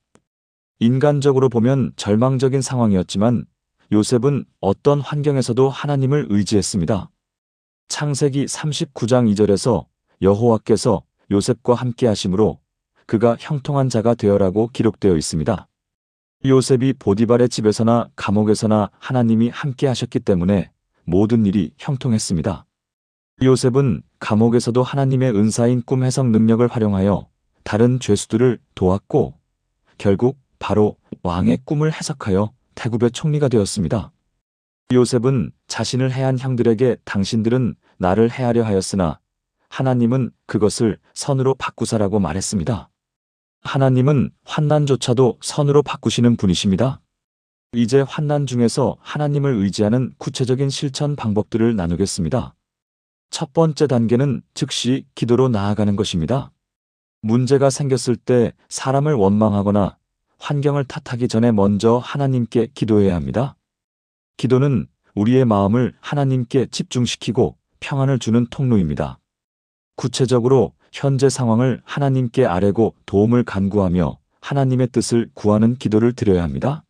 인간적으로 보면 절망적인 상황이었지만 요셉은 어떤 환경에서도 하나님을 의지했습니다. 창세기 39장 2절에서 여호와께서 요셉과 함께 하심으로 그가 형통한 자가 되어라고 기록되어 있습니다. 요셉이 보디발의 집에서나 감옥에서나 하나님이 함께 하셨기 때문에 모든 일이 형통했습니다. 요셉은 감옥에서도 하나님의 은사인 꿈 해석 능력을 활용하여 다른 죄수들을 도왔고 결국 바로 왕의 꿈을 해석하여 태굽의 총리가 되었습니다. 요셉은 자신을 해한 형들에게 당신들은 나를 해하려 하였으나 하나님은 그것을 선으로 바꾸사라고 말했습니다. 하나님은 환난조차도 선으로 바꾸시는 분이십니다. 이제 환난 중에서 하나님을 의지하는 구체적인 실천 방법들을 나누겠습니다. 첫 번째 단계는 즉시 기도로 나아가는 것입니다. 문제가 생겼을 때 사람을 원망하거나 환경을 탓하기 전에 먼저 하나님께 기도해야 합니다. 기도는 우리의 마음을 하나님께 집중시키고 평안을 주는 통로입니다. 구체적으로 현재 상황을 하나님께 아뢰고 도움을 간구하며 하나님의 뜻을 구하는 기도를 드려야 합니다.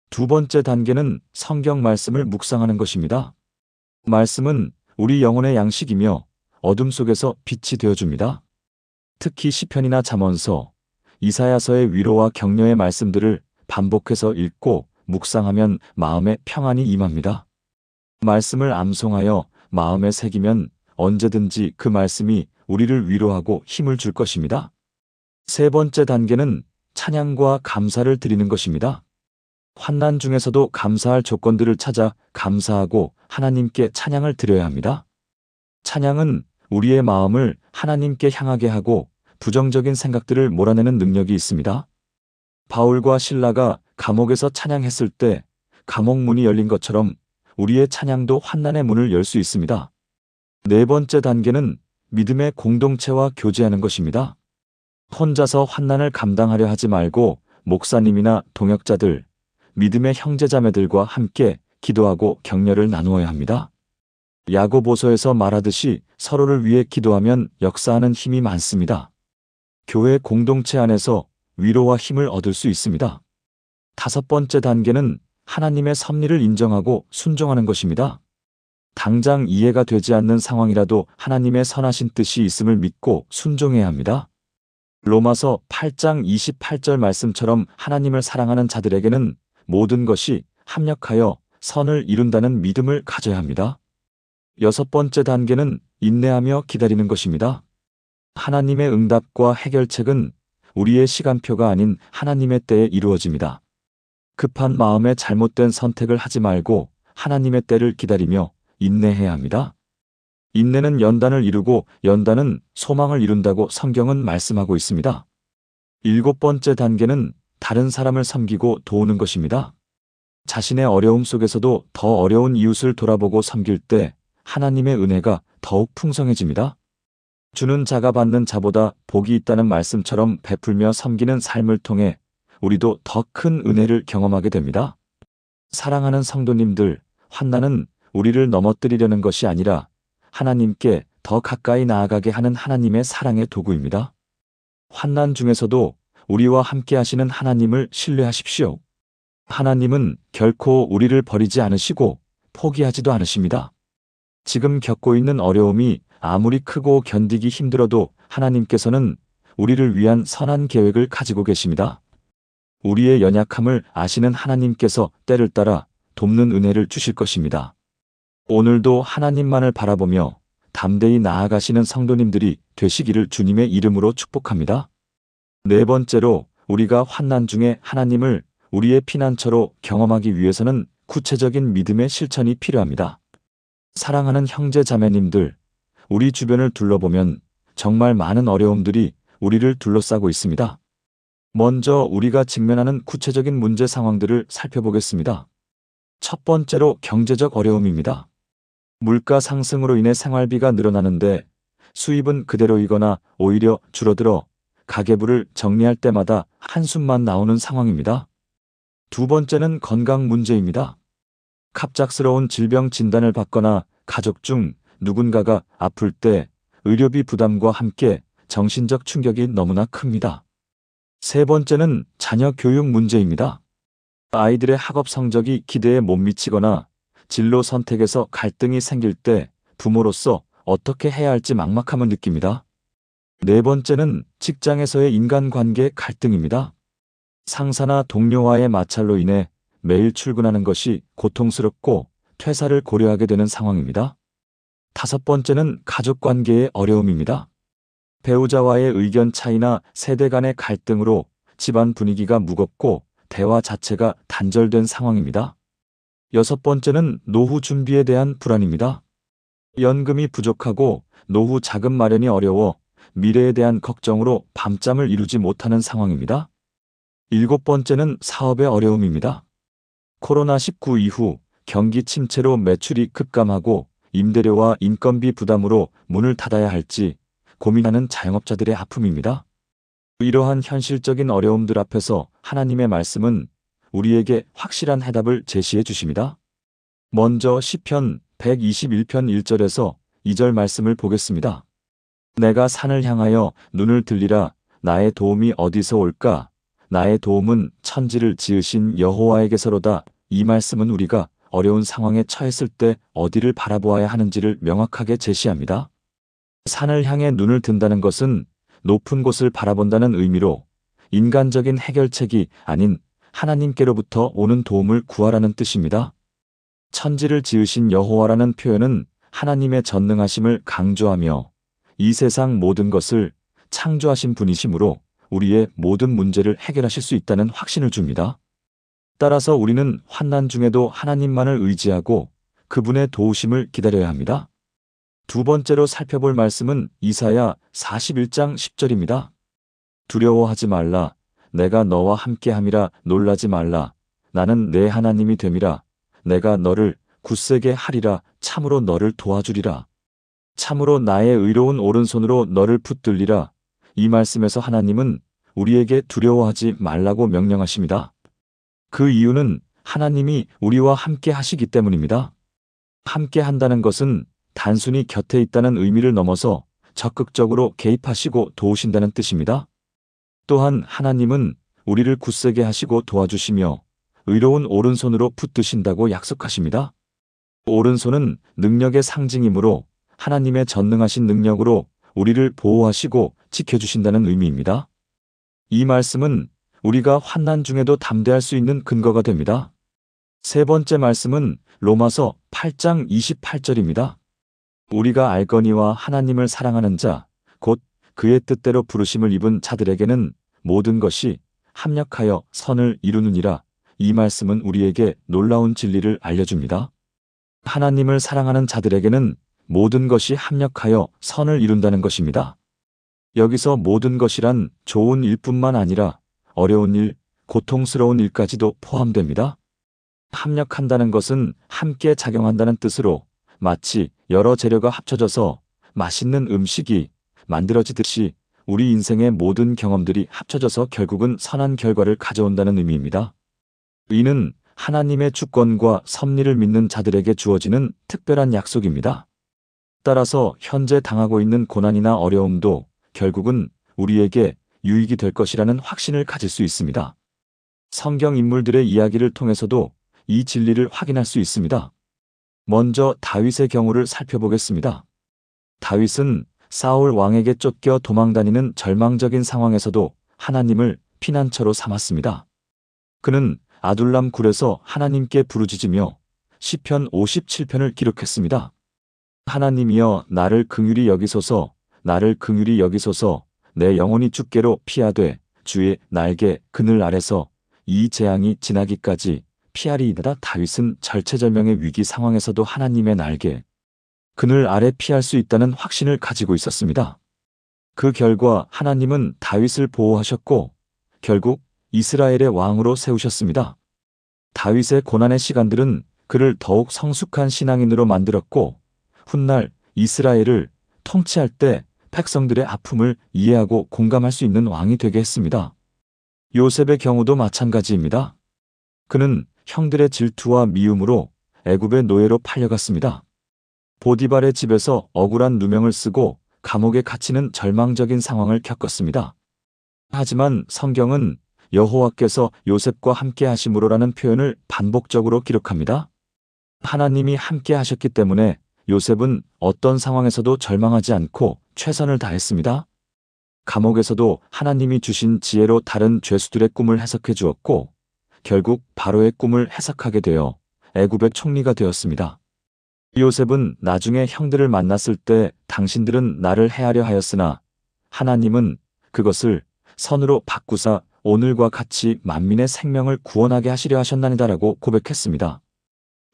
두 번째 단계는 성경 말씀을 묵상하는 것입니다. 말씀은 우리 영혼의 양식이며 어둠 속에서 빛이 되어줍니다. 특히 시편이나 잠언서, 이사야서의 위로와 격려의 말씀들을 반복해서 읽고 묵상하면 마음에 평안이 임합니다. 말씀을 암송하여 마음에 새기면 언제든지 그 말씀이 우리를 위로하고 힘을 줄 것입니다. 세 번째 단계는 찬양과 감사를 드리는 것입니다. 환난 중에서도 감사할 조건들을 찾아 감사하고 하나님께 찬양을 드려야 합니다. 찬양은 우리의 마음을 하나님께 향하게 하고 부정적인 생각들을 몰아내는 능력이 있습니다. 바울과 실라가 감옥에서 찬양했을 때 감옥 문이 열린 것처럼 우리의 찬양도 환난의 문을 열 수 있습니다. 네 번째 단계는 믿음의 공동체와 교제하는 것입니다. 혼자서 환난을 감당하려 하지 말고 목사님이나 동역자들, 믿음의 형제자매들과 함께 기도하고 격려를 나누어야 합니다. 야고보서에서 말하듯이 서로를 위해 기도하면 역사하는 힘이 많습니다. 교회 공동체 안에서 위로와 힘을 얻을 수 있습니다. 다섯 번째 단계는 하나님의 섭리를 인정하고 순종하는 것입니다. 당장 이해가 되지 않는 상황이라도 하나님의 선하신 뜻이 있음을 믿고 순종해야 합니다. 로마서 8장 28절 말씀처럼 하나님을 사랑하는 자들에게는 모든 것이 합력하여 선을 이룬다는 믿음을 가져야 합니다. 여섯 번째 단계는 인내하며 기다리는 것입니다. 하나님의 응답과 해결책은 우리의 시간표가 아닌 하나님의 때에 이루어집니다. 급한 마음에 잘못된 선택을 하지 말고 하나님의 때를 기다리며 인내해야 합니다. 인내는 연단을 이루고 연단은 소망을 이룬다고 성경은 말씀하고 있습니다. 일곱 번째 단계는 다른 사람을 섬기고 도우는 것입니다. 자신의 어려움 속에서도 더 어려운 이웃을 돌아보고 섬길 때 하나님의 은혜가 더욱 풍성해집니다. 주는 자가 받는 자보다 복이 있다는 말씀처럼 베풀며 섬기는 삶을 통해 우리도 더 큰 은혜를 경험하게 됩니다. 사랑하는 성도님들, 환난은 우리를 넘어뜨리려는 것이 아니라 하나님께 더 가까이 나아가게 하는 하나님의 사랑의 도구입니다. 환난 중에서도 우리와 함께 하시는 하나님을 신뢰하십시오. 하나님은 결코 우리를 버리지 않으시고 포기하지도 않으십니다. 지금 겪고 있는 어려움이 아무리 크고 견디기 힘들어도 하나님께서는 우리를 위한 선한 계획을 가지고 계십니다. 우리의 연약함을 아시는 하나님께서 때를 따라 돕는 은혜를 주실 것입니다. 오늘도 하나님만을 바라보며 담대히 나아가시는 성도님들이 되시기를 주님의 이름으로 축복합니다. 네 번째로 우리가 환난 중에 하나님을 우리의 피난처로 경험하기 위해서는 구체적인 믿음의 실천이 필요합니다. 사랑하는 형제 자매님들, 우리 주변을 둘러보면 정말 많은 어려움들이 우리를 둘러싸고 있습니다. 먼저 우리가 직면하는 구체적인 문제 상황들을 살펴보겠습니다. 첫 번째로 경제적 어려움입니다. 물가 상승으로 인해 생활비가 늘어나는데 수입은 그대로이거나 오히려 줄어들어 가계부를 정리할 때마다 한숨만 나오는 상황입니다. 두 번째는 건강 문제입니다. 갑작스러운 질병 진단을 받거나 가족 중 누군가가 아플 때 의료비 부담과 함께 정신적 충격이 너무나 큽니다. 세 번째는 자녀 교육 문제입니다. 아이들의 학업 성적이 기대에 못 미치거나 진로 선택에서 갈등이 생길 때 부모로서 어떻게 해야 할지 막막함을 느낍니다. 네 번째는 직장에서의 인간관계 갈등입니다. 상사나 동료와의 마찰로 인해 매일 출근하는 것이 고통스럽고 퇴사를 고려하게 되는 상황입니다. 다섯 번째는 가족 관계의 어려움입니다. 배우자와의 의견 차이나 세대 간의 갈등으로 집안 분위기가 무겁고 대화 자체가 단절된 상황입니다. 여섯 번째는 노후 준비에 대한 불안입니다. 연금이 부족하고 노후 자금 마련이 어려워 미래에 대한 걱정으로 밤잠을 이루지 못하는 상황입니다. 일곱 번째는 사업의 어려움입니다. 코로나19 이후 경기 침체로 매출이 급감하고 임대료와 인건비 부담으로 문을 닫아야 할지 고민하는 자영업자들의 아픔입니다. 이러한 현실적인 어려움들 앞에서 하나님의 말씀은 우리에게 확실한 해답을 제시해 주십니다. 먼저 시편 121편 1절에서 2절 말씀을 보겠습니다. 내가 산을 향하여 눈을 들리라. 나의 도움이 어디서 올까? 나의 도움은 천지를 지으신 여호와에게서로다. 이 말씀은 우리가 어려운 상황에 처했을 때 어디를 바라보아야 하는지를 명확하게 제시합니다. 산을 향해 눈을 든다는 것은 높은 곳을 바라본다는 의미로 인간적인 해결책이 아닌 하나님께로부터 오는 도움을 구하라는 뜻입니다. 천지를 지으신 여호와라는 표현은 하나님의 전능하심을 강조하며 이 세상 모든 것을 창조하신 분이시므로 우리의 모든 문제를 해결하실 수 있다는 확신을 줍니다. 따라서 우리는 환난 중에도 하나님만을 의지하고 그분의 도우심을 기다려야 합니다. 두 번째로 살펴볼 말씀은 이사야 41장 10절입니다. 두려워하지 말라. 내가 너와 함께함이라. 놀라지 말라. 나는 내 하나님이 됨이라. 내가 너를 굳세게 하리라. 참으로 너를 도와주리라. 참으로 나의 의로운 오른손으로 너를 붙들리라. 이 말씀에서 하나님은 우리에게 두려워하지 말라고 명령하십니다. 그 이유는 하나님이 우리와 함께 하시기 때문입니다. 함께 한다는 것은 단순히 곁에 있다는 의미를 넘어서 적극적으로 개입하시고 도우신다는 뜻입니다. 또한 하나님은 우리를 굳세게 하시고 도와주시며 의로운 오른손으로 붙드신다고 약속하십니다. 오른손은 능력의 상징이므로 하나님의 전능하신 능력으로 우리를 보호하시고 지켜주신다는 의미입니다. 이 말씀은 우리가 환난 중에도 담대할 수 있는 근거가 됩니다. 세 번째 말씀은 로마서 8장 28절입니다. 우리가 알거니와 하나님을 사랑하는 자, 곧 그의 뜻대로 부르심을 입은 자들에게는 모든 것이 합력하여 선을 이루느니라. 이 말씀은 우리에게 놀라운 진리를 알려줍니다. 하나님을 사랑하는 자들에게는 모든 것이 합력하여 선을 이룬다는 것입니다. 여기서 모든 것이란 좋은 일뿐만 아니라 어려운 일, 고통스러운 일까지도 포함됩니다. 합력한다는 것은 함께 작용한다는 뜻으로 마치 여러 재료가 합쳐져서 맛있는 음식이 만들어지듯이 우리 인생의 모든 경험들이 합쳐져서 결국은 선한 결과를 가져온다는 의미입니다. 이는 하나님의 주권과 섭리를 믿는 자들에게 주어지는 특별한 약속입니다. 따라서 현재 당하고 있는 고난이나 어려움도 결국은 우리에게 유익이 될 것이라는 확신을 가질 수 있습니다. 성경 인물들의 이야기를 통해서도 이 진리를 확인할 수 있습니다. 먼저 다윗의 경우를 살펴보겠습니다. 다윗은 사울 왕에게 쫓겨 도망다니는 절망적인 상황에서도 하나님을 피난처로 삼았습니다. 그는 아둘람 굴에서 하나님께 부르짖으며 시편 57편을 기록했습니다. 하나님이여 나를 긍휼히 여기소서, 나를 긍휼히 여기소서. 내 영혼이 주께로 피하되 주의 날개 그늘 아래서 이 재앙이 지나기까지 피하리이다. 다윗은 절체절명의 위기 상황에서도 하나님의 날개 그늘 아래 피할 수 있다는 확신을 가지고 있었습니다. 그 결과 하나님은 다윗을 보호하셨고 결국 이스라엘의 왕으로 세우셨습니다. 다윗의 고난의 시간들은 그를 더욱 성숙한 신앙인으로 만들었고 훗날 이스라엘을 통치할 때 백성들의 아픔을 이해하고 공감할 수 있는 왕이 되게 했습니다. 요셉의 경우도 마찬가지입니다. 그는 형들의 질투와 미움으로 애굽의 노예로 팔려갔습니다. 보디발의 집에서 억울한 누명을 쓰고 감옥에 갇히는 절망적인 상황을 겪었습니다. 하지만 성경은 여호와께서 요셉과 함께 하심으로라는 표현을 반복적으로 기록합니다. 하나님이 함께 하셨기 때문에 요셉은 어떤 상황에서도 절망하지 않고 최선을 다했습니다. 감옥에서도 하나님이 주신 지혜로 다른 죄수들의 꿈을 해석해 주었고 결국 바로의 꿈을 해석하게 되어 애굽의 총리가 되었습니다. 요셉은 나중에 형들을 만났을 때 당신들은 나를 해하려 하였으나 하나님은 그것을 선으로 바꾸사 오늘과 같이 만민의 생명을 구원하게 하시려 하셨나니다라고 고백했습니다.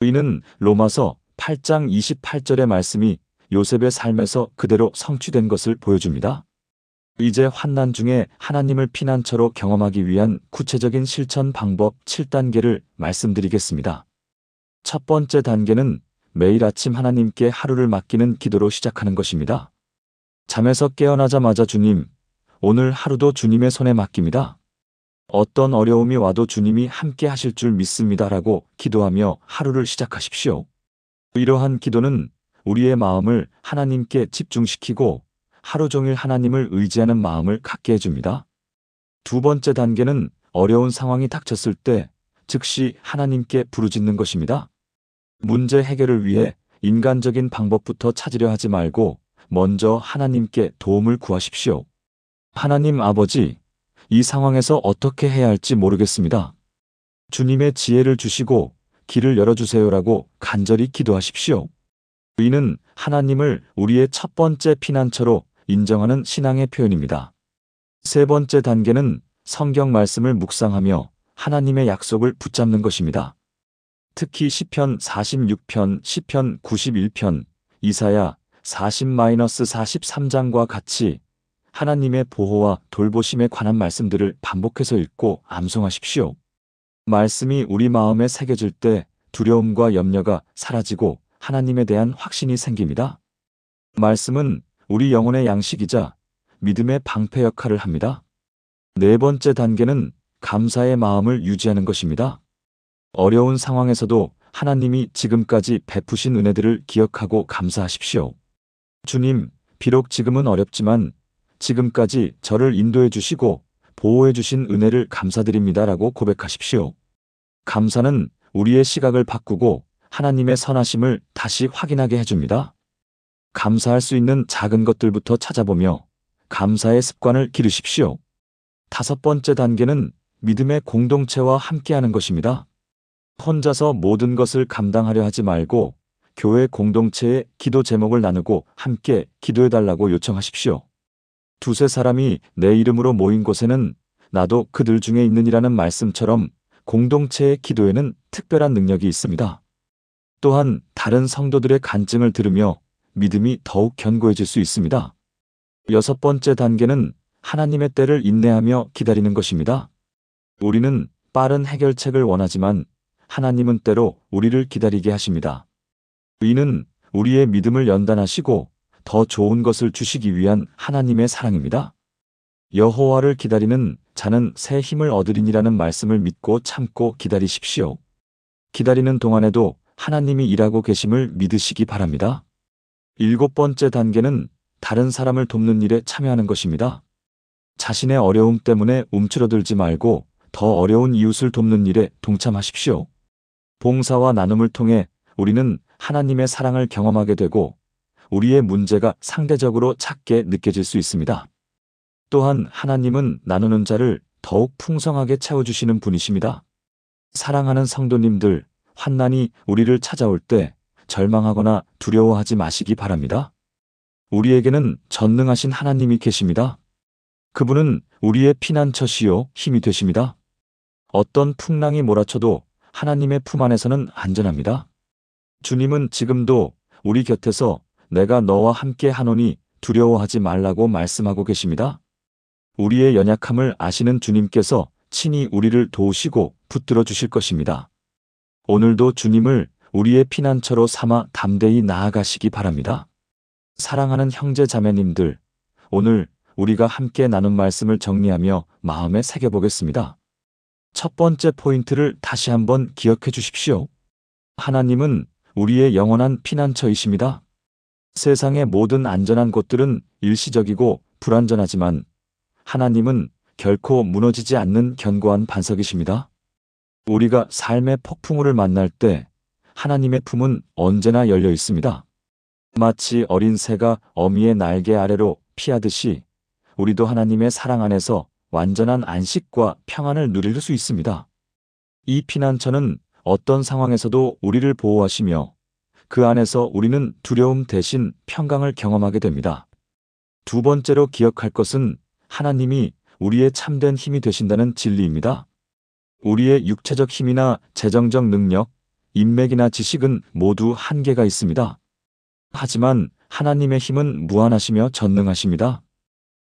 이는 로마서 8장 28절의 말씀이 요셉의 삶에서 그대로 성취된 것을 보여줍니다. 이제 환난 중에 하나님을 피난처로 경험하기 위한 구체적인 실천 방법 7단계를 말씀드리겠습니다. 첫 번째 단계는 매일 아침 하나님께 하루를 맡기는 기도로 시작하는 것입니다. 잠에서 깨어나자마자 주님, 오늘 하루도 주님의 손에 맡깁니다. 어떤 어려움이 와도 주님이 함께 하실 줄 믿습니다라고 기도하며 하루를 시작하십시오. 이러한 기도는 우리의 마음을 하나님께 집중시키고 하루 종일 하나님을 의지하는 마음을 갖게 해줍니다. 두 번째 단계는 어려운 상황이 닥쳤을 때 즉시 하나님께 부르짖는 것입니다. 문제 해결을 위해 인간적인 방법부터 찾으려 하지 말고 먼저 하나님께 도움을 구하십시오. 하나님 아버지, 이 상황에서 어떻게 해야 할지 모르겠습니다. 주님의 지혜를 주시고 길을 열어주세요라고 간절히 기도하십시오. 이는 하나님을 우리의 첫 번째 피난처로 인정하는 신앙의 표현입니다. 세 번째 단계는 성경 말씀을 묵상하며 하나님의 약속을 붙잡는 것입니다. 특히 시편 46편, 시편 91편, 이사야 40-43장과 같이 하나님의 보호와 돌보심에 관한 말씀들을 반복해서 읽고 암송하십시오. 말씀이 우리 마음에 새겨질 때 두려움과 염려가 사라지고 하나님에 대한 확신이 생깁니다. 말씀은 우리 영혼의 양식이자 믿음의 방패 역할을 합니다. 네 번째 단계는 감사의 마음을 유지하는 것입니다. 어려운 상황에서도 하나님이 지금까지 베푸신 은혜들을 기억하고 감사하십시오. 주님, 비록 지금은 어렵지만 지금까지 저를 인도해 주시고 보호해 주신 은혜를 감사드립니다라고 고백하십시오. 감사는 우리의 시각을 바꾸고 하나님의 선하심을 다시 확인하게 해줍니다. 감사할 수 있는 작은 것들부터 찾아보며 감사의 습관을 기르십시오. 다섯 번째 단계는 믿음의 공동체와 함께하는 것입니다. 혼자서 모든 것을 감당하려 하지 말고 교회 공동체에 기도 제목을 나누고 함께 기도해달라고 요청하십시오. 두세 사람이 내 이름으로 모인 곳에는 나도 그들 중에 있느니라는 말씀처럼 공동체의 기도에는 특별한 능력이 있습니다. 또한 다른 성도들의 간증을 들으며 믿음이 더욱 견고해질 수 있습니다. 여섯 번째 단계는 하나님의 때를 인내하며 기다리는 것입니다. 우리는 빠른 해결책을 원하지만 하나님은 때로 우리를 기다리게 하십니다. 이는 우리의 믿음을 연단하시고 더 좋은 것을 주시기 위한 하나님의 사랑입니다. 여호와를 기다리는 자는 새 힘을 얻으리니라는 말씀을 믿고 참고 기다리십시오. 기다리는 동안에도 하나님이 일하고 계심을 믿으시기 바랍니다. 일곱 번째 단계는 다른 사람을 돕는 일에 참여하는 것입니다. 자신의 어려움 때문에 움츠러들지 말고 더 어려운 이웃을 돕는 일에 동참하십시오. 봉사와 나눔을 통해 우리는 하나님의 사랑을 경험하게 되고 우리의 문제가 상대적으로 작게 느껴질 수 있습니다. 또한 하나님은 나누는 자를 더욱 풍성하게 채워주시는 분이십니다. 사랑하는 성도님들, 환난이 우리를 찾아올 때 절망하거나 두려워하지 마시기 바랍니다. 우리에게는 전능하신 하나님이 계십니다. 그분은 우리의 피난처시요 힘이 되십니다. 어떤 풍랑이 몰아쳐도 하나님의 품 안에서는 안전합니다. 주님은 지금도 우리 곁에서 내가 너와 함께 하노니 두려워하지 말라고 말씀하고 계십니다. 우리의 연약함을 아시는 주님께서 친히 우리를 도우시고 붙들어 주실 것입니다. 오늘도 주님을 우리의 피난처로 삼아 담대히 나아가시기 바랍니다. 사랑하는 형제 자매님들, 오늘 우리가 함께 나눈 말씀을 정리하며 마음에 새겨보겠습니다. 첫 번째 포인트를 다시 한번 기억해 주십시오. 하나님은 우리의 영원한 피난처이십니다. 세상의 모든 안전한 곳들은 일시적이고 불안전하지만 하나님은 결코 무너지지 않는 견고한 반석이십니다. 우리가 삶의 폭풍우를 만날 때 하나님의 품은 언제나 열려 있습니다. 마치 어린 새가 어미의 날개 아래로 피하듯이 우리도 하나님의 사랑 안에서 완전한 안식과 평안을 누릴 수 있습니다. 이 피난처는 어떤 상황에서도 우리를 보호하시며 그 안에서 우리는 두려움 대신 평강을 경험하게 됩니다. 두 번째로 기억할 것은 하나님이 우리의 참된 힘이 되신다는 진리입니다. 우리의 육체적 힘이나 재정적 능력, 인맥이나 지식은 모두 한계가 있습니다. 하지만 하나님의 힘은 무한하시며 전능하십니다.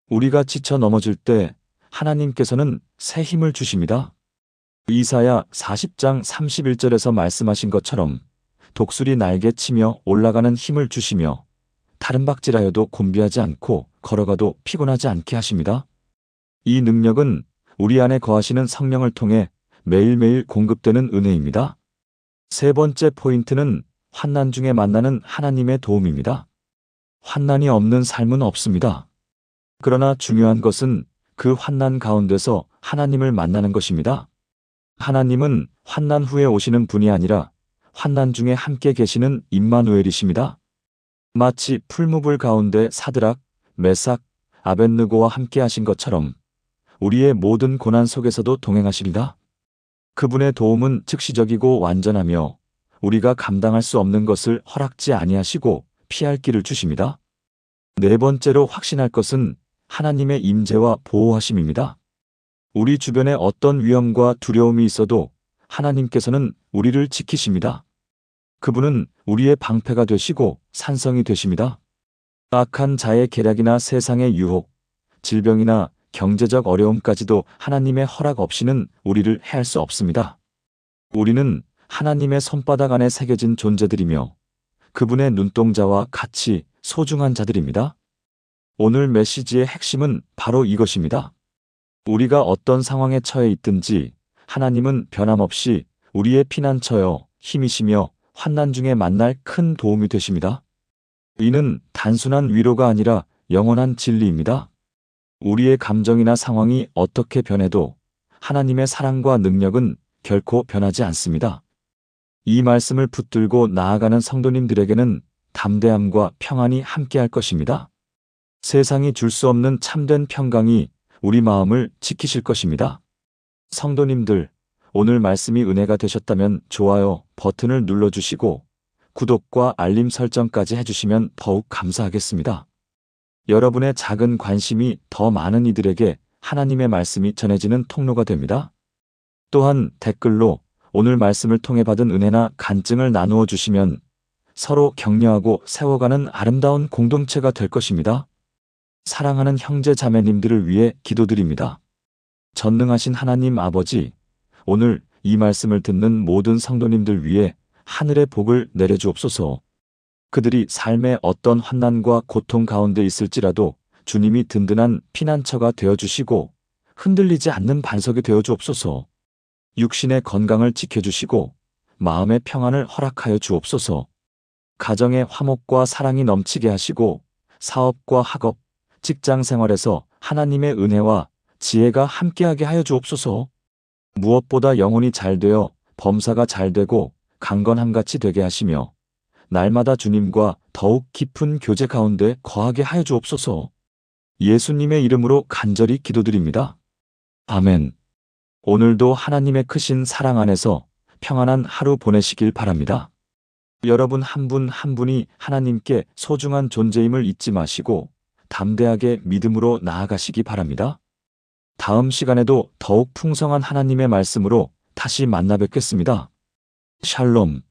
우리가 지쳐 넘어질 때 하나님께서는 새 힘을 주십니다. 이사야 40장 31절에서 말씀하신 것처럼 독수리 날개 치며 올라가는 힘을 주시며 다른 박질하여도 곤비하지 않고 걸어가도 피곤하지 않게 하십니다. 이 능력은 우리 안에 거하시는 성령을 통해 매일매일 공급되는 은혜입니다. 세 번째 포인트는 환난 중에 만나는 하나님의 도움입니다. 환난이 없는 삶은 없습니다. 그러나 중요한 것은 그 환난 가운데서 하나님을 만나는 것입니다. 하나님은 환난 후에 오시는 분이 아니라 환난 중에 함께 계시는 임마누엘이십니다. 마치 풀무불 가운데 사드락, 메삭, 아벳느고와 함께 하신 것처럼 우리의 모든 고난 속에서도 동행하십니다. 그분의 도움은 즉시적이고 완전하며 우리가 감당할 수 없는 것을 허락지 아니하시고 피할 길을 주십니다. 네 번째로 확신할 것은 하나님의 임재와 보호하심입니다. 우리 주변에 어떤 위험과 두려움이 있어도 하나님께서는 우리를 지키십니다. 그분은 우리의 방패가 되시고 산성이 되십니다. 악한 자의 계략이나 세상의 유혹, 질병이나 경제적 어려움까지도 하나님의 허락 없이는 우리를 해할 수 없습니다. 우리는 하나님의 손바닥 안에 새겨진 존재들이며 그분의 눈동자와 같이 소중한 자들입니다. 오늘 메시지의 핵심은 바로 이것입니다. 우리가 어떤 상황에 처해 있든지 하나님은 변함없이 우리의 피난처여 힘이시며 환난 중에 만날 큰 도움이 되십니다. 이는 단순한 위로가 아니라 영원한 진리입니다. 우리의 감정이나 상황이 어떻게 변해도 하나님의 사랑과 능력은 결코 변하지 않습니다. 이 말씀을 붙들고 나아가는 성도님들에게는 담대함과 평안이 함께할 것입니다. 세상이 줄 수 없는 참된 평강이 우리 마음을 지키실 것입니다. 성도님들, 오늘 말씀이 은혜가 되셨다면 좋아요 버튼을 눌러주시고 구독과 알림 설정까지 해주시면 더욱 감사하겠습니다. 여러분의 작은 관심이 더 많은 이들에게 하나님의 말씀이 전해지는 통로가 됩니다. 또한 댓글로 오늘 말씀을 통해 받은 은혜나 간증을 나누어 주시면 서로 격려하고 세워가는 아름다운 공동체가 될 것입니다. 사랑하는 형제 자매님들을 위해 기도드립니다. 전능하신 하나님 아버지, 오늘 이 말씀을 듣는 모든 성도님들 위해 하늘의 복을 내려주옵소서. 그들이 삶의 어떤 환난과 고통 가운데 있을지라도 주님이 든든한 피난처가 되어주시고 흔들리지 않는 반석이 되어주옵소서. 육신의 건강을 지켜주시고 마음의 평안을 허락하여 주옵소서. 가정의 화목과 사랑이 넘치게 하시고 사업과 학업, 직장 생활에서 하나님의 은혜와 지혜가 함께하게 하여 주옵소서. 무엇보다 영혼이 잘 되어 범사가 잘 되고 강건함같이 되게 하시며 날마다 주님과 더욱 깊은 교제 가운데 거하게 하여 주옵소서. 예수님의 이름으로 간절히 기도드립니다. 아멘. 오늘도 하나님의 크신 사랑 안에서 평안한 하루 보내시길 바랍니다. 여러분 한 분 한 분이 하나님께 소중한 존재임을 잊지 마시고 담대하게 믿음으로 나아가시기 바랍니다. 다음 시간에도 더욱 풍성한 하나님의 말씀으로 다시 만나 뵙겠습니다. 샬롬.